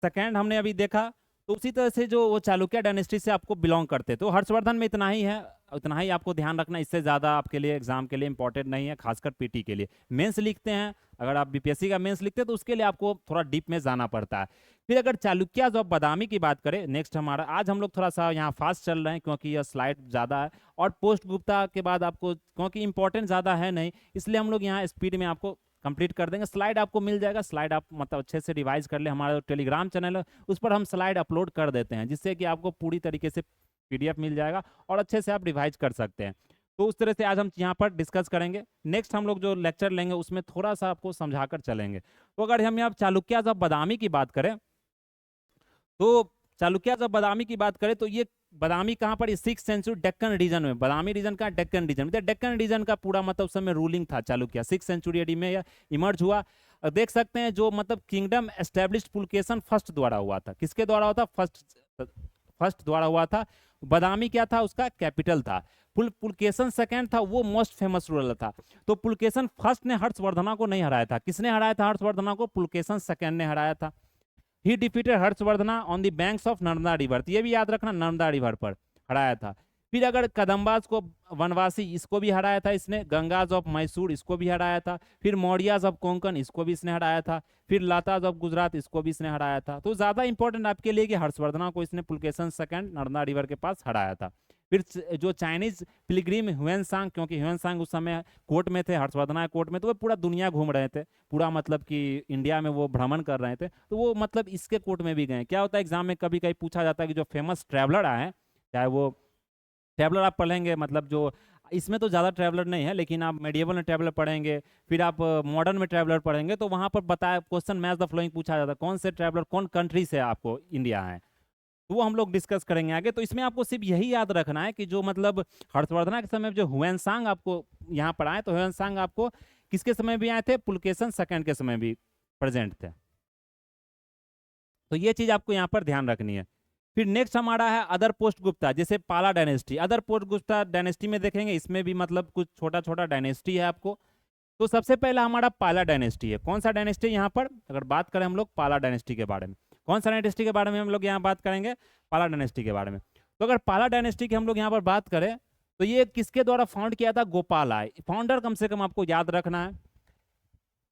सेकेंड हमने अभी देखा। तो उसी तरह से जो वो चालुक्य डायनेस्टी से आपको बिलोंग करते, तो हर्षवर्धन में इतना ही है, उतना ही आपको ध्यान रखना, इससे ज़्यादा आपके लिए एग्जाम के लिए इंपॉर्टेंट नहीं है, खासकर पीटी के लिए। मेंस लिखते हैं, अगर आप बीपीएससी का मेंस लिखते हैं तो उसके लिए आपको थोड़ा डीप में जाना पड़ता है। फिर अगर चालुक्य और बदामी की बात करें, नेक्स्ट हमारा, आज हम लोग थोड़ा सा यहाँ फास्ट चल रहे हैं क्योंकि यह स्लाइड ज़्यादा है, और पोस्ट गुप्ता के बाद आपको क्योंकि इंपॉर्टेंट ज़्यादा है नहीं, इसलिए हम लोग यहाँ स्पीड में आपको कंप्लीट कर देंगे। स्लाइड आपको मिल जाएगा, स्लाइड आप मतलब अच्छे से रिवाइज कर ले, हमारा टेलीग्राम चैनल है उस पर हम स्लाइड अपलोड कर देते हैं, जिससे कि आपको पूरी तरीके से पीडीएफ मिल जाएगा और अच्छे से आप रिवाइज कर सकते हैं। तो उस तरह से आज हम यहाँ पर डिस्कस करेंगे। नेक्स्ट हम लोग जो लेक्चर लेंगे उसमें थोड़ा सा आपको समझाकर चलेंगे। तो अगर हम यहाँ चालुक्य और बदामी की बात करें, तो चालुक्य और बदामी की बात करें तो ये बदामी कहाँ पर, 6th सेंचुरी डेक्कन रीजन में, बदामी रीजन का डेक्कन रीजन, डेक्कन रीजन का पूरा मतलब उस समय रूलिंग था चालुक्य, 6th सेंचुरी एडी में यह इमर्ज हुआ। देख सकते हैं जो मतलब किंगडम एस्टेब्लिश्ड पुलकेशन फर्स्ट द्वारा हुआ था। किसके द्वारा हुआ था? फर्स्ट द्वारा हुआ था। बदामी क्या था? उसका कैपिटल था। पुलकेशन सेकंड था, वो मोस्ट फेमस रूलर था। तो पुलकेशन फर्स्ट ने हर्षवर्धना को नहीं हराया था। किसने हराया था हर्षवर्धना को? पुलकेशन सेकंड ने हराया था। ही defeated Harshavardhana on the banks of Narmada river, ये भी याद रखना, नर्मदा रिवर पर हराया था। फिर अगर कदम्बाज को, वनवासी, इसको भी हराया था इसने। गंगाज ऑफ मैसूर, इसको भी हराया था। फिर मौर्याज ऑफ कोंकण, इसको भी इसने हराया था। फिर लाताज ऑफ गुजरात, इसको भी इसने हराया था। तो ज्यादा इंपॉर्टेंट आपके लिए कि हर्षवर्धना को इसने पुलकेशन सेकंड नर्मदा रिवर के पास हराया था। फिर जो चाइनीज पिलग्रिम ह्यूएन सांग, क्योंकि ह्यूएन सांग उस समय कोर्ट में थे, हर्षवर्धना कोर्ट में, तो वो पूरा दुनिया घूम रहे थे, पूरा मतलब कि इंडिया में वो भ्रमण कर रहे थे, तो वो मतलब इसके कोर्ट में भी गए। क्या होता है एग्जाम में कभी कभी पूछा जाता है कि जो फेमस ट्रैवलर आए, चाहे वो ट्रैवलर आप पढ़ेंगे, मतलब जो इसमें तो ज़्यादा ट्रैवलर नहीं है, लेकिन आप मेडिएवल में ट्रैवलर पढ़ेंगे, फिर आप मॉडर्न में ट्रैवलर पढ़ेंगे, तो वहाँ पर बताया क्वेश्चन मैच द फ्लोइंग पूछा जाता है, कौन से ट्रैवलर कौन कंट्री से आपको इंडिया है, तो वो हम लोग डिस्कस करेंगे आगे। तो इसमें आपको सिर्फ यही याद रखना है कि जो मतलब हर्षवर्धना के समय जो ह्यूएन सांग आपको यहाँ पर आए, तो ह्यूएन सांग आपको किसके समय भी आए थे? पुलकेशन सेकंड के समय भी प्रेजेंट थे। तो ये चीज आपको यहाँ पर ध्यान रखनी है। फिर नेक्स्ट हमारा है अदर पोस्ट गुप्ता, जैसे पाला dynasty. Other post Gupta dynasty में देखेंगे, इसमें भी मतलब कुछ छोटा छोटा डायनेस्टी है आपको। तो सबसे पहला हमारा पाला डायनेस्टी है। कौन सा डायनेस्टी? यहाँ पर अगर बात करें हम लोग पाला डायनेस्टी के बारे में, कौन सा डायनेस्टी के बारे में हम लोग यहाँ बात करेंगे? पाला डायनेस्टी के बारे में। तो अगर पाला डायनेस्टी की हम लोग यहाँ पर बात करें तो ये किसके द्वारा फाउंड किया था? गोपाल आय। फाउंडर कम से कम आपको याद रखना है।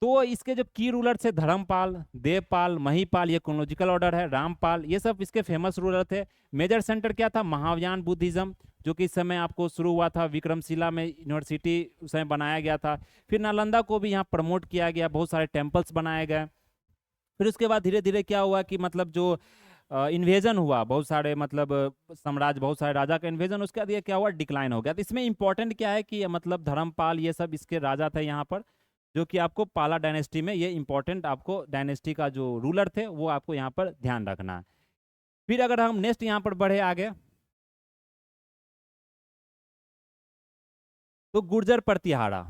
तो इसके जो की रूलर थे, धर्मपाल, देवपाल, महीपाल, ये क्रोनोलॉजिकल ऑर्डर है, रामपाल, ये सब इसके फेमस रूलर थे। मेजर सेंटर क्या था? महायान बुद्धिज्म, जो कि इस समय आपको शुरू हुआ था विक्रमशिला में, यूनिवर्सिटी उस समय बनाया गया था। फिर नालंदा को भी यहाँ प्रमोट किया गया, बहुत सारे टेम्पल्स बनाए गए। फिर उसके बाद धीरे धीरे क्या हुआ कि मतलब जो इन्वेजन हुआ, बहुत सारे मतलब साम्राज्य, बहुत सारे राजा का इन्वेजन, उसके बाद ये क्या हुआ? डिक्लाइन हो गया। तो इसमें इंपॉर्टेंट क्या है कि मतलब धर्मपाल ये सब इसके राजा थे यहाँ पर, जो कि आपको पाला डायनेस्टी में ये इंपॉर्टेंट आपको डायनेस्टी का जो रूलर थे वो आपको यहाँ पर ध्यान रखना है। फिर अगर हम नेक्स्ट यहाँ पर बढ़े आगे, तो गुर्जर प्रतिहारा।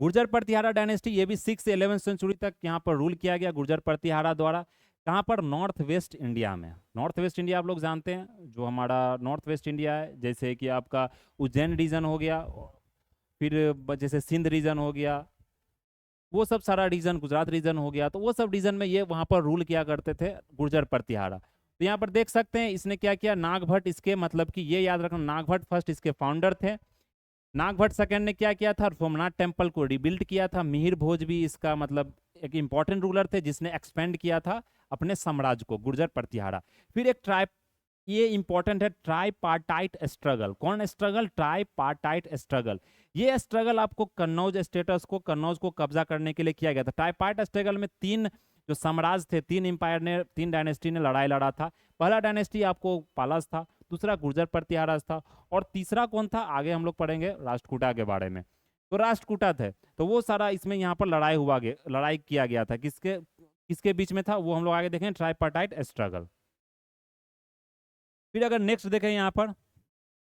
गुर्जर प्रतिहारा डायनेस्टी, ये भी 6th-11th सेंचुरी तक यहाँ पर रूल किया गया गुर्जर प्रतिहारा द्वारा। कहाँ पर? नॉर्थ वेस्ट इंडिया में। नॉर्थ वेस्ट इंडिया आप लोग जानते हैं, जो हमारा नॉर्थ वेस्ट इंडिया है, जैसे कि आपका उज्जैन रीजन हो गया, फिर जैसे सिंध रीजन हो गया, वो सब सारा रीजन, गुजरात रीजन हो गया, तो वो सब रीजन में ये वहाँ पर रूल किया करते थे गुर्जर प्रतिहारा। तो यहाँ पर देख सकते हैं इसने क्या किया, नागभट्ट इसके मतलब कि ये याद रखना, नागभट्ट फर्स्ट इसके फाउंडर थे। नागभट्ट सेकंड ने क्या किया था? सोमनाथ टेम्पल को रिबिल्ड किया था। मिहिर भोज भी इसका मतलब एक इंपॉर्टेंट रूलर थे, जिसने एक्सपेंड किया था अपने साम्राज्य को, गुर्जर प्रतिहारा। फिर एक ट्राइब, ये इंपॉर्टेंट है, ट्राइपार्टाइट स्ट्रगल। कौन स्ट्रगल? Tripartite struggle. ये स्ट्रगल आपको कन्नौज स्टेटस को, कन्नौज को कब्जा करने के लिए किया गया था। ट्राइपार्ट स्ट्रगल में 3 जो साम्राज्य थे, 3 डायनेस्टी ने लड़ाई लड़ा था। पहला डायनेस्टी आपको पालस था, दूसरा गुर्जर प्रतिहाराज था, और तीसरा कौन था आगे हम लोग पढ़ेंगे राष्ट्रकूटा के बारे में। तो राष्ट्रकूटा थे, तो वो सारा इसमें यहाँ पर लड़ाई किया गया था। किसके किसके बीच में था वो हम लोग आगे देखें, ट्राइपार्टाइट स्ट्रगल। फिर अगर नेक्स्ट देखें यहाँ पर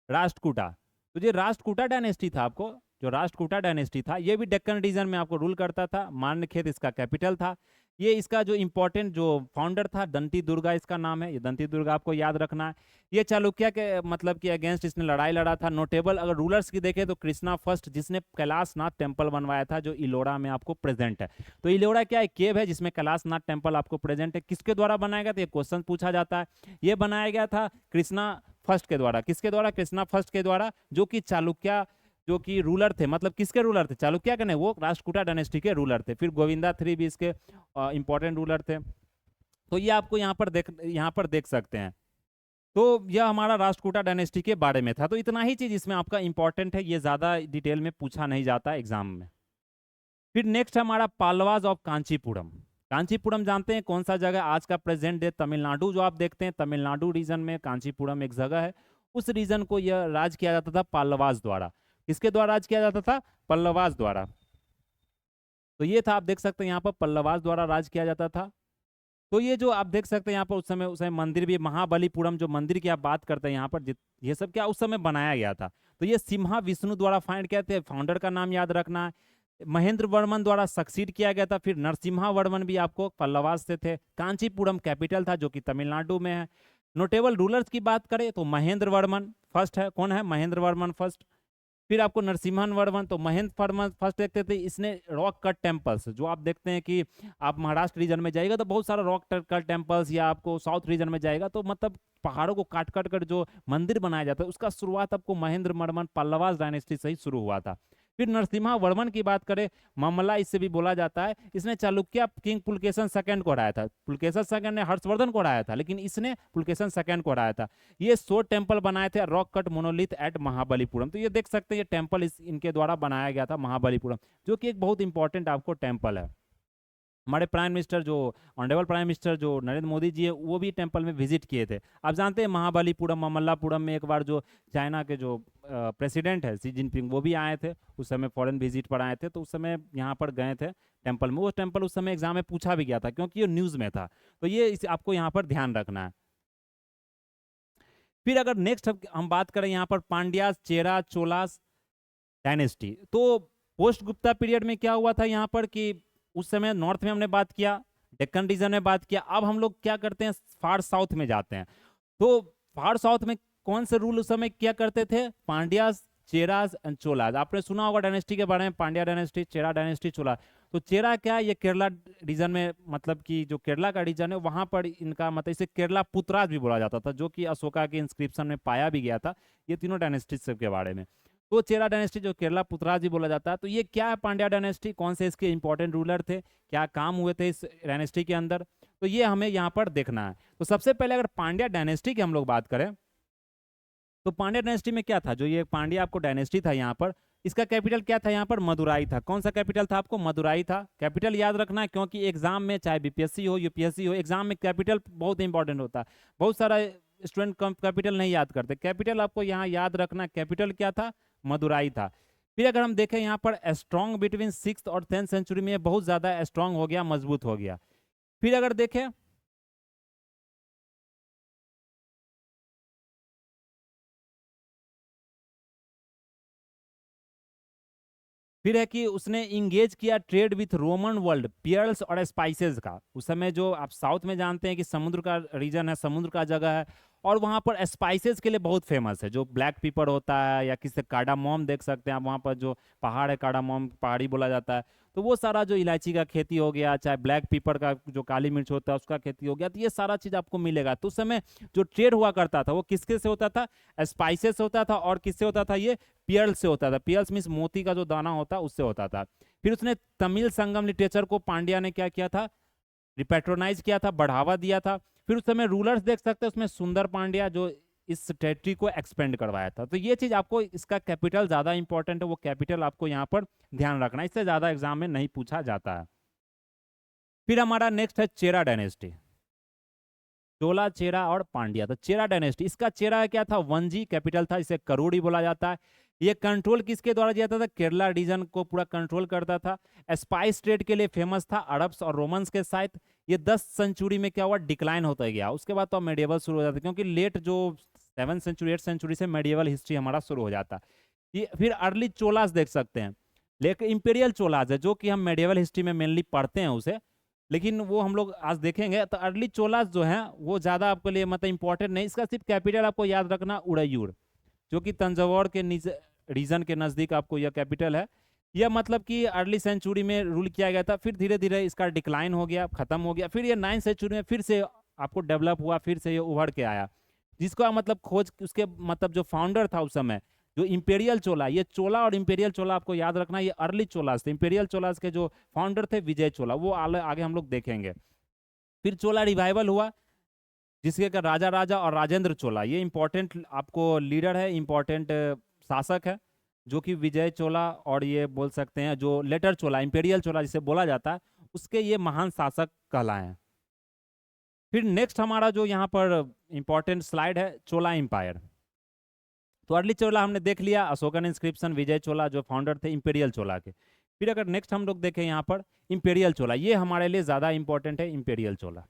राष्ट्रकूटा, तो ये राष्ट्रकूटा डायनेस्टी था, आपको जो राष्ट्रकूटा डायनेस्टी था ये भी डेक्कन रीजन में आपको रूल करता था। मान्यखेत इसका कैपिटल था। ये इसका जो इंपॉर्टेंट जो फाउंडर था दंती दुर्गा इसका नाम है, ये दंती दुर्गा आपको याद रखना है। ये चालुक्य के मतलब कि अगेंस्ट इसने लड़ाई लड़ा था। नोटेबल अगर रूलर्स की देखें तो कृष्णा फर्स्ट, जिसने कैलाशनाथ टेम्पल बनवाया था, जो इलोरा में आपको प्रेजेंट है। तो इलोरा क्या है, केव है जिसमें कैलाशनाथ टेम्पल आपको प्रेजेंट है। किसके द्वारा बनाया गया था, ये क्वेश्चन पूछा जाता है। ये बनाया गया था कृष्णा फर्स्ट के द्वारा। किसके द्वारा, कृष्णा फर्स्ट के द्वारा, जो कि चालुक्य जो कि रूलर थे, मतलब किसके रूलर थे, चालुक्य के नहीं, वो राष्ट्रकूटा डायनेस्टी के रूलर थे। फिर गोविंदा थ्री भी इसके इंपॉर्टेंट रूलर थे। तो ये आपको यहाँ पर देख सकते हैं। तो यह हमारा राष्ट्रकूटा डायनेस्टी के बारे में था। तो इतना ही चीज इसमें आपका इंपॉर्टेंट है, ये ज्यादा डिटेल में पूछा नहीं जाता एग्जाम में। फिर नेक्स्ट हमारा पालवाज ऑफ कांचीपुरम। कांचीपुरम जानते हैं कौन सा जगह, आज का प्रेजेंट डे तमिलनाडु जो आप देखते हैं, तमिलनाडु रीजन में कांचीपुरम एक जगह है। उस रीजन को यह राज किया जाता था पल्लवाज द्वारा। किसके द्वारा राज किया जाता था, पल्लवाज द्वारा। तो ये था, आप देख सकते हैं यहाँ पर पल्लवाज द्वारा राज किया जाता था। तो ये जो आप देख सकते हैं यहाँ पर उस समय मंदिर भी, महाबलीपुरम जो मंदिर की आप बात करते हैं यहाँ पर, ये सब क्या उस समय बनाया गया था। तो ये सिम्हा विष्णु द्वारा फाइंड किया था, फाउंडर का नाम याद रखना है। महेंद्र वर्मन द्वारा सक्सीड किया गया था। फिर नरसिम्हा वर्मन भी आपको पल्लवास से थे। कांचीपुरम कैपिटल था जो कि तमिलनाडु में है। नोटेबल रूलर्स की बात करें तो महेंद्र वर्मन फर्स्ट है। कौन है, महेंद्र वर्मन फर्स्ट। फिर आपको नरसिम्हन वर्मन, तो महेंद्र वर्मन फर्स्ट देखते थे। इसने रॉक कट टेम्पल्स, जो आप देखते हैं कि आप महाराष्ट्र रीजन में जाएगा तो बहुत सारा रॉक कट टेम्पल्स, या आपको साउथ रीजन में जाएगा तो मतलब पहाड़ों को काट काट कर जो मंदिर बनाया जाता है, उसका शुरुआत आपको महेंद्र वर्मन पल्लवास डायनेस्टी से ही शुरू हुआ था। फिर नरसिम्हा वर्मन की बात करें, मामला इससे भी बोला जाता है, इसने चालुक्य किंग पुलकेशन सेकंड को हराया था। पुलकेशन सेकंड ने हर्षवर्धन को हराया था, लेकिन इसने पुलकेशन सेकंड को हराया था। ये 100 टेम्पल बनाए थे, rock cut monolith at Mahabalipuram. तो ये देख सकते हैं ये टेम्पल इनके द्वारा बनाया गया था महाबलीपुरम, जो कि एक बहुत इंपॉर्टेंट आपको टेम्पल है। हमारे प्राइम मिनिस्टर जो ऑनरेबल प्राइम मिनिस्टर जो नरेंद्र मोदी जी है, वो भी टेम्पल में विजिट किए थे। आप जानते हैं महाबलीपुरम, ममल्लापुरम में एक बार जो चाइना के जो प्रेसिडेंट है सी जिनपिंग, वो भी आए थे उस समय, फॉरेन विजिट पर आए थे। तो उस समय यहाँ पर गए थे टेम्पल में। वो टेम्पल उस समय एग्जाम में पूछा भी गया था क्योंकि ये न्यूज़ में था। तो ये आपको यहाँ पर ध्यान रखना है। फिर अगर नेक्स्ट हम बात करें यहाँ पर पांड्यास, चेरा, चोलास डायनेस्टी, तो पोस्ट गुप्ता पीरियड में क्या हुआ था यहाँ पर कि उस समय नॉर्थ में हमने बात किया, डेक्कन रीजन में बात किया। अब हम लोग क्या करते हैं, फार साउथ में जाते हैं। तो फार साउथ में कौन से रूल उस समय क्या करते थे, पांड्यास, चेरास एंड चोलास। आपने सुना होगा डायनेस्टी के बारे में, पांड्या डायनेस्टी, चेरा डायनेस्टी, चोला। तो चेरा क्या है, ये केरला रीजन में, मतलब कि जो केरला का रीजन है वहां पर इनका मतलब इसे केरला पुत्राज भी बोला जाता था, जो कि अशोका के इंस्क्रिप्शन में पाया भी गया था। ये तीनों डायनेस्टी के बारे में। तो चेरा डायनेस्टी जो केरला पुत्राज भी बोला जाता है। तो ये क्या है, पांड्या डायनेस्टी, कौन से इसके इंपॉर्टेंट रूलर थे, क्या काम हुए थे इस डायनेस्टी के अंदर, तो ये हमें यहाँ पर देखना है। तो सबसे पहले अगर पांड्या डायनेस्टी की हम लोग बात करें तो पांड्या डायनेस्टी में क्या था, जो ये पांड्या आपको डायनेस्टी था यहाँ पर, इसका कैपिटल क्या था यहाँ पर, मदुराई था। कौन सा कैपिटल था, आपको मदुराई था। कैपिटल याद रखना है क्योंकि एग्जाम में चाहे बीपीएससी हो यूपीएससी हो, एग्जाम में कैपिटल बहुत इंपॉर्टेंट होता है। बहुत सारा स्टूडेंट कैपिटल नहीं याद करते, कैपिटल आपको यहाँ याद रखना। कैपिटल क्या था, मदुराई था। फिर अगर हम देखें यहाँ पर स्ट्रॉन्ग बिटवीन 6th और 10th सेंचुरी में, बहुत ज्यादा स्ट्रॉन्ग हो गया, मजबूत हो गया। फिर अगर देखें फिर है कि उसने इंगेज किया trade with Roman world, pearls और स्पाइसेस का। उस समय जो आप साउथ में जानते हैं कि समुद्र का रीजन है, समुद्र का जगह है, और वहाँ पर स्पाइसेस के लिए बहुत फेमस है। जो ब्लैक पीपर होता है, या किसी कार्डामोम देख सकते हैं आप, वहाँ पर जो पहाड़ है कार्डामोम पहाड़ी बोला जाता है। तो वो सारा जो इलायची का खेती हो गया, चाहे ब्लैक पीपर का जो काली मिर्च होता है उसका खेती हो गया, तो ये सारा चीज़ आपको मिलेगा। तो उस समय जो ट्रेड हुआ करता था वो किसके से होता था, स्पाइसेस होता था, और किससे होता था, ये पियर्ल से होता था। पियर्स मीन्स मोती का जो दाना होता है उससे होता था। फिर उसने तमिल संगम लिटरेचर को पांड्या ने क्या किया था, रिपेट्रोनाइज किया था, बढ़ावा दिया था। फिर उस समय रूलर्स देख सकते हैं उसमें सुंदर पांड्या, जो इस टेरिटरी को एक्सपेंड करवाया था। तो ये चीज आपको, इसका कैपिटल ज्यादा इंपॉर्टेंट है, वो कैपिटल आपको यहाँ पर ध्यान रखना है, इससे ज्यादा एग्जाम में नहीं पूछा जाता है। फिर हमारा नेक्स्ट है चेरा डायनेस्टी, चोला, चेरा और पांड्या। तो चेरा डायनेस्टी, इसका चेरा क्या था, वंजी कैपिटल था, इसे करोड़ी बोला जाता है। ये कंट्रोल किसके द्वारा किया जाता था, केरला रीजन को पूरा कंट्रोल करता था। स्पाइस ट्रेड के लिए फेमस था, अरब्स और रोमन्स के साथ। ये 10 सेंचुरी में क्या हुआ, डिक्लाइन होता गया। उसके बाद तो मेडिएवल शुरू हो जाता, क्योंकि लेट जो 7th सेंचुरी 8th सेंचुरी से मेडिएवल हिस्ट्री हमारा शुरू हो जाता। ये फिर अर्ली चोलास देख सकते हैं, लेकिन इंपेरियल चोलास है जो कि हम मेडिएवल हिस्ट्री में मेनली पढ़ते हैं उसे, लेकिन वो हम लोग आज देखेंगे। तो अर्ली चोलास जो है वो ज़्यादा आपके लिए मतलब इंपॉर्टेंट नहीं, इसका सिर्फ कैपिटल आपको याद रखना उड़यूर, जो कि तंजावुर के रीजन के नज़दीक आपको यह कैपिटल है। यह मतलब कि अर्ली सेंचुरी में रूल किया गया था, फिर धीरे धीरे इसका डिक्लाइन हो गया, खत्म हो गया। फिर ये 9th सेंचुरी में फिर से आपको डेवलप हुआ, फिर से ये उभर के आया, जिसको मतलब खोज उसके मतलब जो फाउंडर था उस समय, जो इंपेरियल चोला, ये चोला और इंपेरियल चोला आपको याद रखना, ये अर्ली चोलास थे। इंपेरियल चोलास के जो फाउंडर थे विजय चोला, वो आगे हम लोग देखेंगे। फिर चोला रिवाइवल हुआ, जिसके का राजा राजा और राजेंद्र चोला, ये इंपॉर्टेंट आपको लीडर है, इंपॉर्टेंट शासक है, जो कि विजय चोला और ये बोल सकते हैं जो लेटर चोला, इंपेरियल चोला जिसे बोला जाता है, उसके ये महान शासक कहलाए हैं। फिर नेक्स्ट हमारा जो यहाँ पर इंपॉर्टेंट स्लाइड है, चोला इंपायर। तो अर्ली चोला हमने देख लिया, अशोकन इंस्क्रिप्शन, विजय चोला जो फाउंडर थे इंपेरियल चोला के। फिर अगर नेक्स्ट हम लोग देखें यहाँ पर इंपेरियल चोला, ये हमारे लिए ज़्यादा इंपॉर्टेंट है इंपेरियल चोला।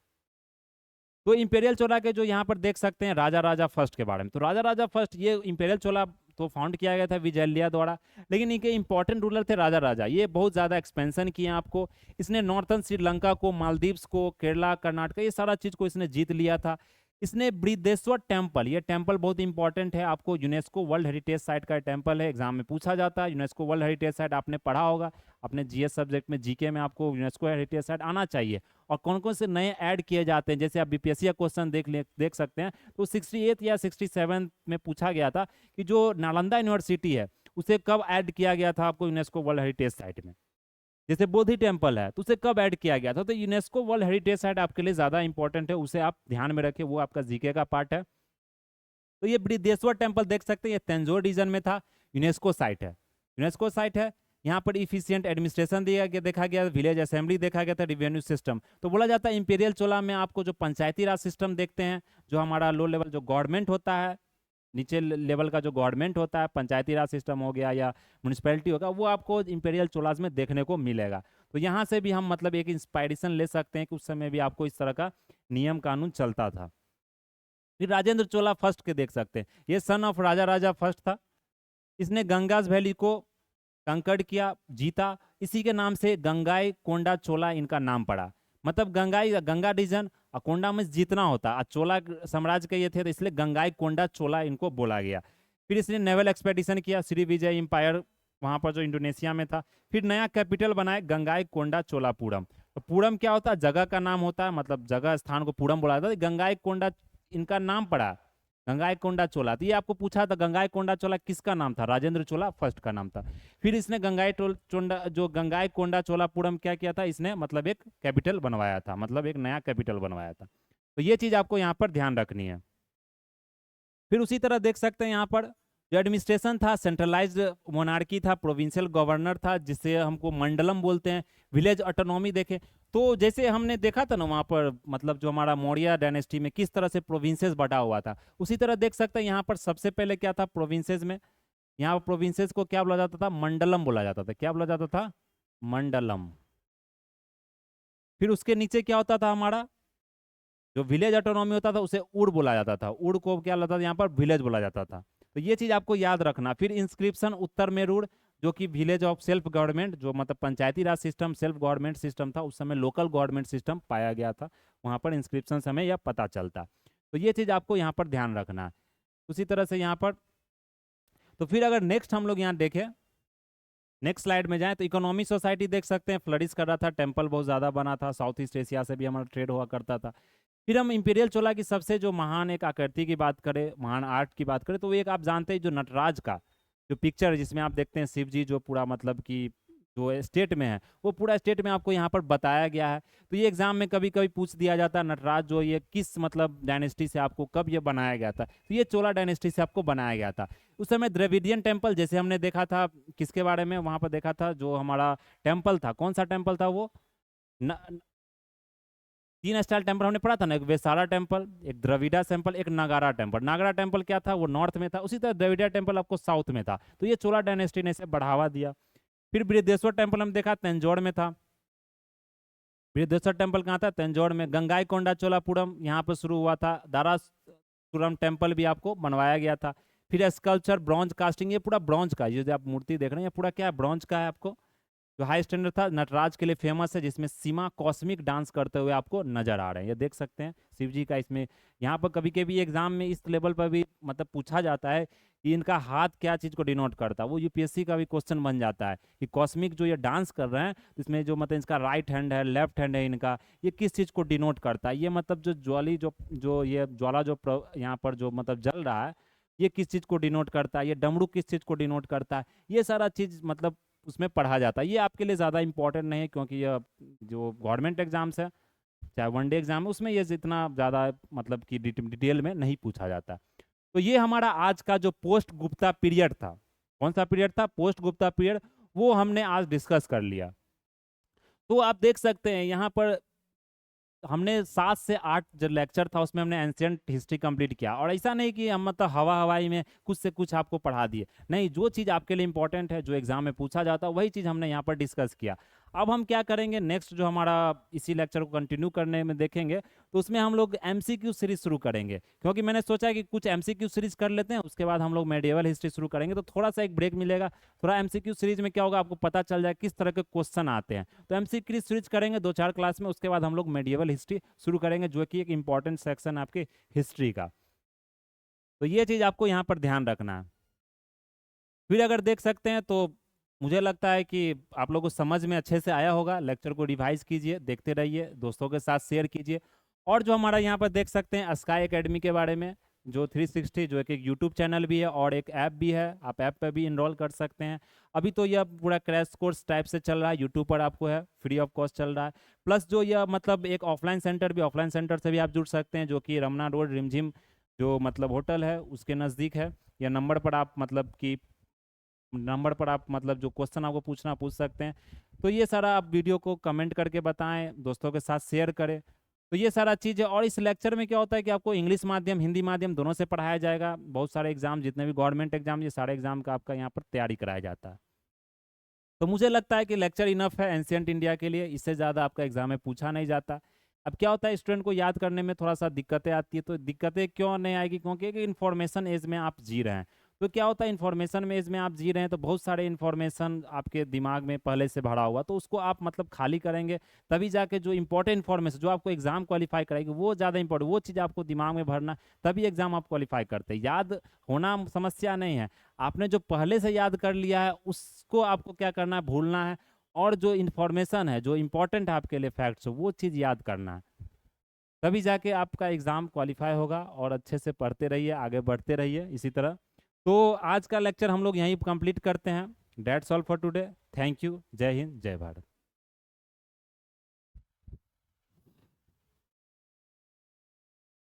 तो इंपेरियल चोला के जो यहाँ पर देख सकते हैं राजा राजा फर्स्ट के बारे में, तो राजा राजा फर्स्ट, ये इंपेरियल चोला तो फाउंड किया गया था विजयलिया द्वारा, लेकिन इनके इंपॉर्टेंट रूलर थे राजा राजा। ये बहुत ज़्यादा एक्सपेंशन किए आपको, इसने नॉर्थन श्रीलंका को, मालदीव्स को, केरला, कर्नाटक, ये सारा चीज़ को इसने जीत लिया था। इसने बृहदेश्वर टेम्पल, ये टेम्पल बहुत इंपॉर्टेंट है, आपको यूनेस्को वर्ल्ड हेरिटेज साइट का टेम्पल है, एग्जाम में पूछा जाता है। यूनेस्को वर्ल्ड हेरिटेज साइट आपने पढ़ा होगा अपने जीएस सब्जेक्ट में, जीके में आपको यूनेस्को हेरिटेज साइट आना चाहिए। और कौन कौन से नए ऐड किए जाते हैं, जैसे आप बीपीएससी का क्वेश्चन देख सकते हैं, तो 68 या 67 में पूछा गया था कि जो नालंदा यूनिवर्सिटी है उसे कब ऐड किया गया था आपको यूनेस्को वर्ल्ड हेरिटेज साइट में। जैसे बोधि टेम्पल है तो उसे कब ऐड किया गया था, तो यूनेस्को वर्ल्ड हेरिटेज साइट आपके लिए ज़्यादा इंपॉर्टेंट है, उसे आप ध्यान में रखें, वो आपका जीके का पार्ट है। तो ये बृहदेश्वर टेम्पल देख सकते हैं, ये तंजौर रीजन में था, यूनेस्को साइट है, यूनेस्को साइट है। यहाँ पर इफिशियंट एडमिनिस्ट्रेशन देखा गया, विलेज असेंबली देखा गया था, रिवेन्यू सिस्टम। तो बोला जाता है इंपेरियल चोला में आपको जो पंचायती राज सिस्टम देखते हैं, जो हमारा लो लेवल जो गवर्नमेंट होता है, नीचे लेवल का जो गवर्नमेंट होता है, पंचायती राज सिस्टम हो गया या म्यूनिसिपैलिटी होगा, वो आपको इंपेरियल चोलास में देखने को मिलेगा। तो यहाँ से भी हम मतलब एक इंस्पायरेशन ले सकते हैं कि उस समय भी आपको इस तरह का नियम कानून चलता था। फिर राजेंद्र चोला फर्स्ट के देख सकते हैं, ये son of Raja Raja first था। इसने गंगाज वैली को कंकड़ किया, जीता, इसी के नाम से गंगाई कोंडा चोला इनका नाम पड़ा। मतलब गंगाई, गंगा रीजन और कोंडा में जीतना होता, और चोला साम्राज्य के ये थे, तो इसलिए गंगाई कोंडा चोला इनको बोला गया। फिर इसने नेवल एक्सपेडिशन किया, श्री विजय एम्पायर वहाँ पर जो इंडोनेशिया में था। फिर नया कैपिटल बनाए गंगाई कोंडा चोलापुरम। तो पूरम क्या होता है, जगह का नाम होता है, मतलब जगह स्थान को पूरम बोला जाता है। गंगाई कोंडा इनका नाम पड़ा, गंगाई कोंडा चोला। तो ये आपको पूछा था गंगाई कोंडा चोला किसका नाम था, राजेंद्र चोला फर्स्ट का नाम था। फिर इसने गंगाई कोंडा चोलापुरम क्या किया था, इसने मतलब एक कैपिटल बनवाया था, मतलब एक नया कैपिटल बनवाया था। तो ये चीज आपको यहाँ पर ध्यान रखनी है। फिर उसी तरह देख सकते हैं यहाँ पर जो एडमिनिस्ट्रेशन था, सेंट्रलाइज्ड मोनार्की था, प्रोविंशियल गवर्नर था, जिसे हमको मंडलम बोलते हैं। विलेज ऑटोनॉमी देखे तो जैसे हमने देखा था ना वहाँ पर, मतलब जो हमारा मौर्य डायनेस्टी में किस तरह से प्रोविंसेस बटा हुआ था, उसी तरह देख सकते हैं यहाँ पर सबसे पहले क्या था प्रोविंसेस में। यहाँ पर प्रोविंसेस को क्या बोला जाता था, मंडलम बोला जाता था। क्या बोला जाता था, मंडलम। फिर उसके नीचे क्या होता था, हमारा जो विलेज ऑटोनॉमी होता था उसे उड़ बोला जाता था। उड़ को क्या लगता था, यहाँ पर विलेज बोला जाता था। तो ये चीज आपको याद रखना। फिर इंस्क्रिप्शन उत्तर में रूढ़, जो कि विलेज ऑफ सेल्फ गवर्नमेंट, जो मतलब पंचायती राज सिस्टम सेल्फ गवर्नमेंट सिस्टम था, उस समय लोकल गवर्नमेंट सिस्टम पाया गया था, वहाँ पर इंस्क्रिप्शन से हमें यह पता चलता। तो ये चीज़ आपको यहाँ पर ध्यान रखना है। उसी तरह से यहाँ पर तो फिर अगर नेक्स्ट हम लोग यहाँ देखें, नेक्स्ट स्लाइड में जाएं, तो इकोनॉमी सोसाइटी देख सकते हैं, फ्लरिश कर रहा था, टेम्पल बहुत ज़्यादा बना था, साउथ ईस्ट एशिया से भी हमारा ट्रेड हुआ करता था। फिर हम इंपीरियल चोला की सबसे जो महान एक आकृति की बात करें, महान आर्ट की बात करें, तो वो एक आप जानते हैं जो नटराज का जो पिक्चर है, जिसमें आप देखते हैं शिव जी जो पूरा मतलब कि जो स्टेट में है, वो पूरा स्टेट में आपको यहाँ पर बताया गया है। तो ये एग्जाम में कभी कभी पूछ दिया जाता है, नटराज जो ये किस मतलब डायनेस्टी से आपको कब ये बनाया गया था, तो ये चोला डायनेस्टी से आपको बनाया गया था। उस समय द्रविडियन टेम्पल, जैसे हमने देखा था किसके बारे में वहाँ पर देखा था, जो हमारा टेम्पल था, कौन सा टेम्पल था वो, 3 स्टाइल टेम्पल हमने पढ़ा था ना, एक वेसाला टेम्पल, एक द्रविड़ा टेम्पल, एक नागारा टेम्पल। नागारा टेम्पल क्या था, वो नॉर्थ में था, उसी तरह द्रविड़ा टेम्पल आपको साउथ में था। तो ये चोला डायनेस्टी ने इसे बढ़ावा दिया। फिर बृहदेश्वर टेम्पल हम देखा तंजौर में था। बृहदेश्वर टेम्पल कहाँ था, तंजौर में। गंगाई कोंडा चोलापुरम यहाँ पर शुरू हुआ था। दारासुरम टेम्पल भी आपको बनवाया गया था। फिर स्कल्पचर, ब्रॉन्ज कास्टिंग, ये पूरा ब्रॉन्ज का, ये जो आप मूर्ति देख रहे हैं ये पूरा क्या है, ब्रॉन्ज का है। आपको जो हाई स्टैंडर्ड था, नटराज के लिए फेमस है, जिसमें सीमा कॉस्मिक डांस करते हुए आपको नजर आ रहे हैं, ये देख सकते हैं शिव जी का इसमें। यहाँ पर कभी कभी एग्जाम में इस लेवल पर भी मतलब पूछा जाता है कि इनका हाथ क्या चीज़ को डिनोट करता है, वो यूपीएससी का भी क्वेश्चन बन जाता है कि कॉस्मिक जो ये डांस कर रहे हैं, तो इसमें जो मतलब इसका राइट हैंड है, लेफ्ट हैंड है इनका, ये किस चीज़ को डिनोट करता है, ये मतलब जो ज्वाली जो ये ज्वाला जो यहाँ पर जो मतलब जल रहा है, ये किस चीज़ को डिनोट करता है, ये डमरू किस चीज़ को डिनोट करता है, ये सारा चीज़ मतलब उसमें पढ़ा जाता है। ये आपके लिए ज़्यादा इंपॉर्टेंट नहीं है, क्योंकि ये जो गवर्नमेंट एग्जाम्स है, चाहे वनडे एग्जाम है, उसमें ये इतना ज़्यादा मतलब कि डिटेल में नहीं पूछा जाता। तो ये हमारा आज का जो पोस्ट गुप्ता पीरियड था, कौन सा पीरियड था, पोस्ट गुप्ता पीरियड, वो हमने आज डिस्कस कर लिया। तो आप देख सकते हैं यहाँ पर हमने 7 से 8 जो लेक्चर था उसमें हमने एंशियंट हिस्ट्री कंप्लीट किया। और ऐसा नहीं कि हम मतलब हवा हवाई में कुछ से कुछ आपको पढ़ा दिए, नहीं, जो चीज़ आपके लिए इंपॉर्टेंट है, जो एग्जाम में पूछा जाता है, वही चीज़ हमने यहाँ पर डिस्कस किया। अब हम क्या करेंगे, नेक्स्ट जो हमारा इसी लेक्चर को कंटिन्यू करने में देखेंगे, तो उसमें हम लोग एमसीक्यू सीरीज शुरू करेंगे, क्योंकि मैंने सोचा कि कुछ एमसीक्यू सीरीज कर लेते हैं, उसके बाद हम लोग मेडिएवल हिस्ट्री शुरू करेंगे, तो थोड़ा सा एक ब्रेक मिलेगा। थोड़ा एमसीक्यू सीरीज में क्या होगा, आपको पता चल जाए किस तरह के क्वेश्चन आते हैं। तो एमसीक्यू सीरीज करेंगे 2-4 क्लास में, उसके बाद हम लोग मेडिएवल हिस्ट्री शुरू करेंगे, जो कि एक इंपॉर्टेंट सेक्शन है आपके हिस्ट्री का। तो ये चीज़ आपको यहाँ पर ध्यान रखना है। फिर अगर देख सकते हैं तो मुझे लगता है कि आप लोगों को समझ में अच्छे से आया होगा। लेक्चर को रिवाइज कीजिए, देखते रहिए, दोस्तों के साथ शेयर कीजिए। और जो हमारा यहाँ पर देख सकते हैं स्काई एकेडमी के बारे में, जो 360, जो एक यूट्यूब चैनल भी है और एक ऐप भी है, आप ऐप पे भी इनरोल कर सकते हैं। अभी तो यह पूरा क्रैश कोर्स टाइप से चल रहा है, यूट्यूब पर आपको है, फ्री ऑफ कॉस्ट चल रहा है। प्लस जो यह मतलब एक ऑफलाइन सेंटर भी, ऑफलाइन सेंटर से भी आप जुड़ सकते हैं, जो कि रमना रोड रिमझिम जो मतलब होटल है उसके नज़दीक है। या नंबर पर आप मतलब कि नंबर पर आप मतलब जो क्वेश्चन आपको पूछना पूछ सकते हैं। तो ये सारा आप वीडियो को कमेंट करके बताएं, दोस्तों के साथ शेयर करें। तो ये सारा चीज़ है। और इस लेक्चर में क्या होता है कि आपको इंग्लिश माध्यम, हिंदी माध्यम दोनों से पढ़ाया जाएगा। बहुत सारे एग्जाम, जितने भी गवर्नमेंट एग्जाम, ये सारे एग्जाम का आपका यहाँ पर तैयारी कराया जाता है। तो मुझे लगता है कि लेक्चर इनफ है एंशियंट इंडिया के लिए, इससे ज़्यादा आपका एग्जाम में पूछा नहीं जाता। अब क्या होता है, स्टूडेंट को याद करने में थोड़ा सा दिक्कतें आती है। तो दिक्कतें क्यों नहीं आएगी, क्योंकि इन्फॉर्मेशन एज में आप जी रहे हैं। तो क्या होता है, इन्फॉर्मेशन में एज में आप जी रहे हैं, तो बहुत सारे इन्फॉर्मेशन आपके दिमाग में पहले से भरा हुआ, तो उसको आप मतलब खाली करेंगे, तभी जाके जो इंपॉर्टेंट इन्फॉर्मेशन जो आपको एग्जाम क्वालिफाई करेगी, वो ज़्यादा इंपॉर्टेंट, वो चीज़ आपको दिमाग में भरना, तभी एग्जाम आप क्वालिफाई करते हैं। याद होना समस्या नहीं है, आपने जो पहले से याद कर लिया है उसको आपको क्या करना है, भूलना है। और जो इन्फॉर्मेशन है, जो इंपॉर्टेंट है आपके लिए फैक्ट्स, वो चीज़ याद करना है, तभी जाके आपका एग्ज़ाम क्वालिफाई होगा। और अच्छे से पढ़ते रहिए, आगे बढ़ते रहिए इसी तरह। तो आज का लेक्चर हम लोग यहीं कंप्लीट करते हैं। That's all for today. Thank you. जय हिंद, जय भारत।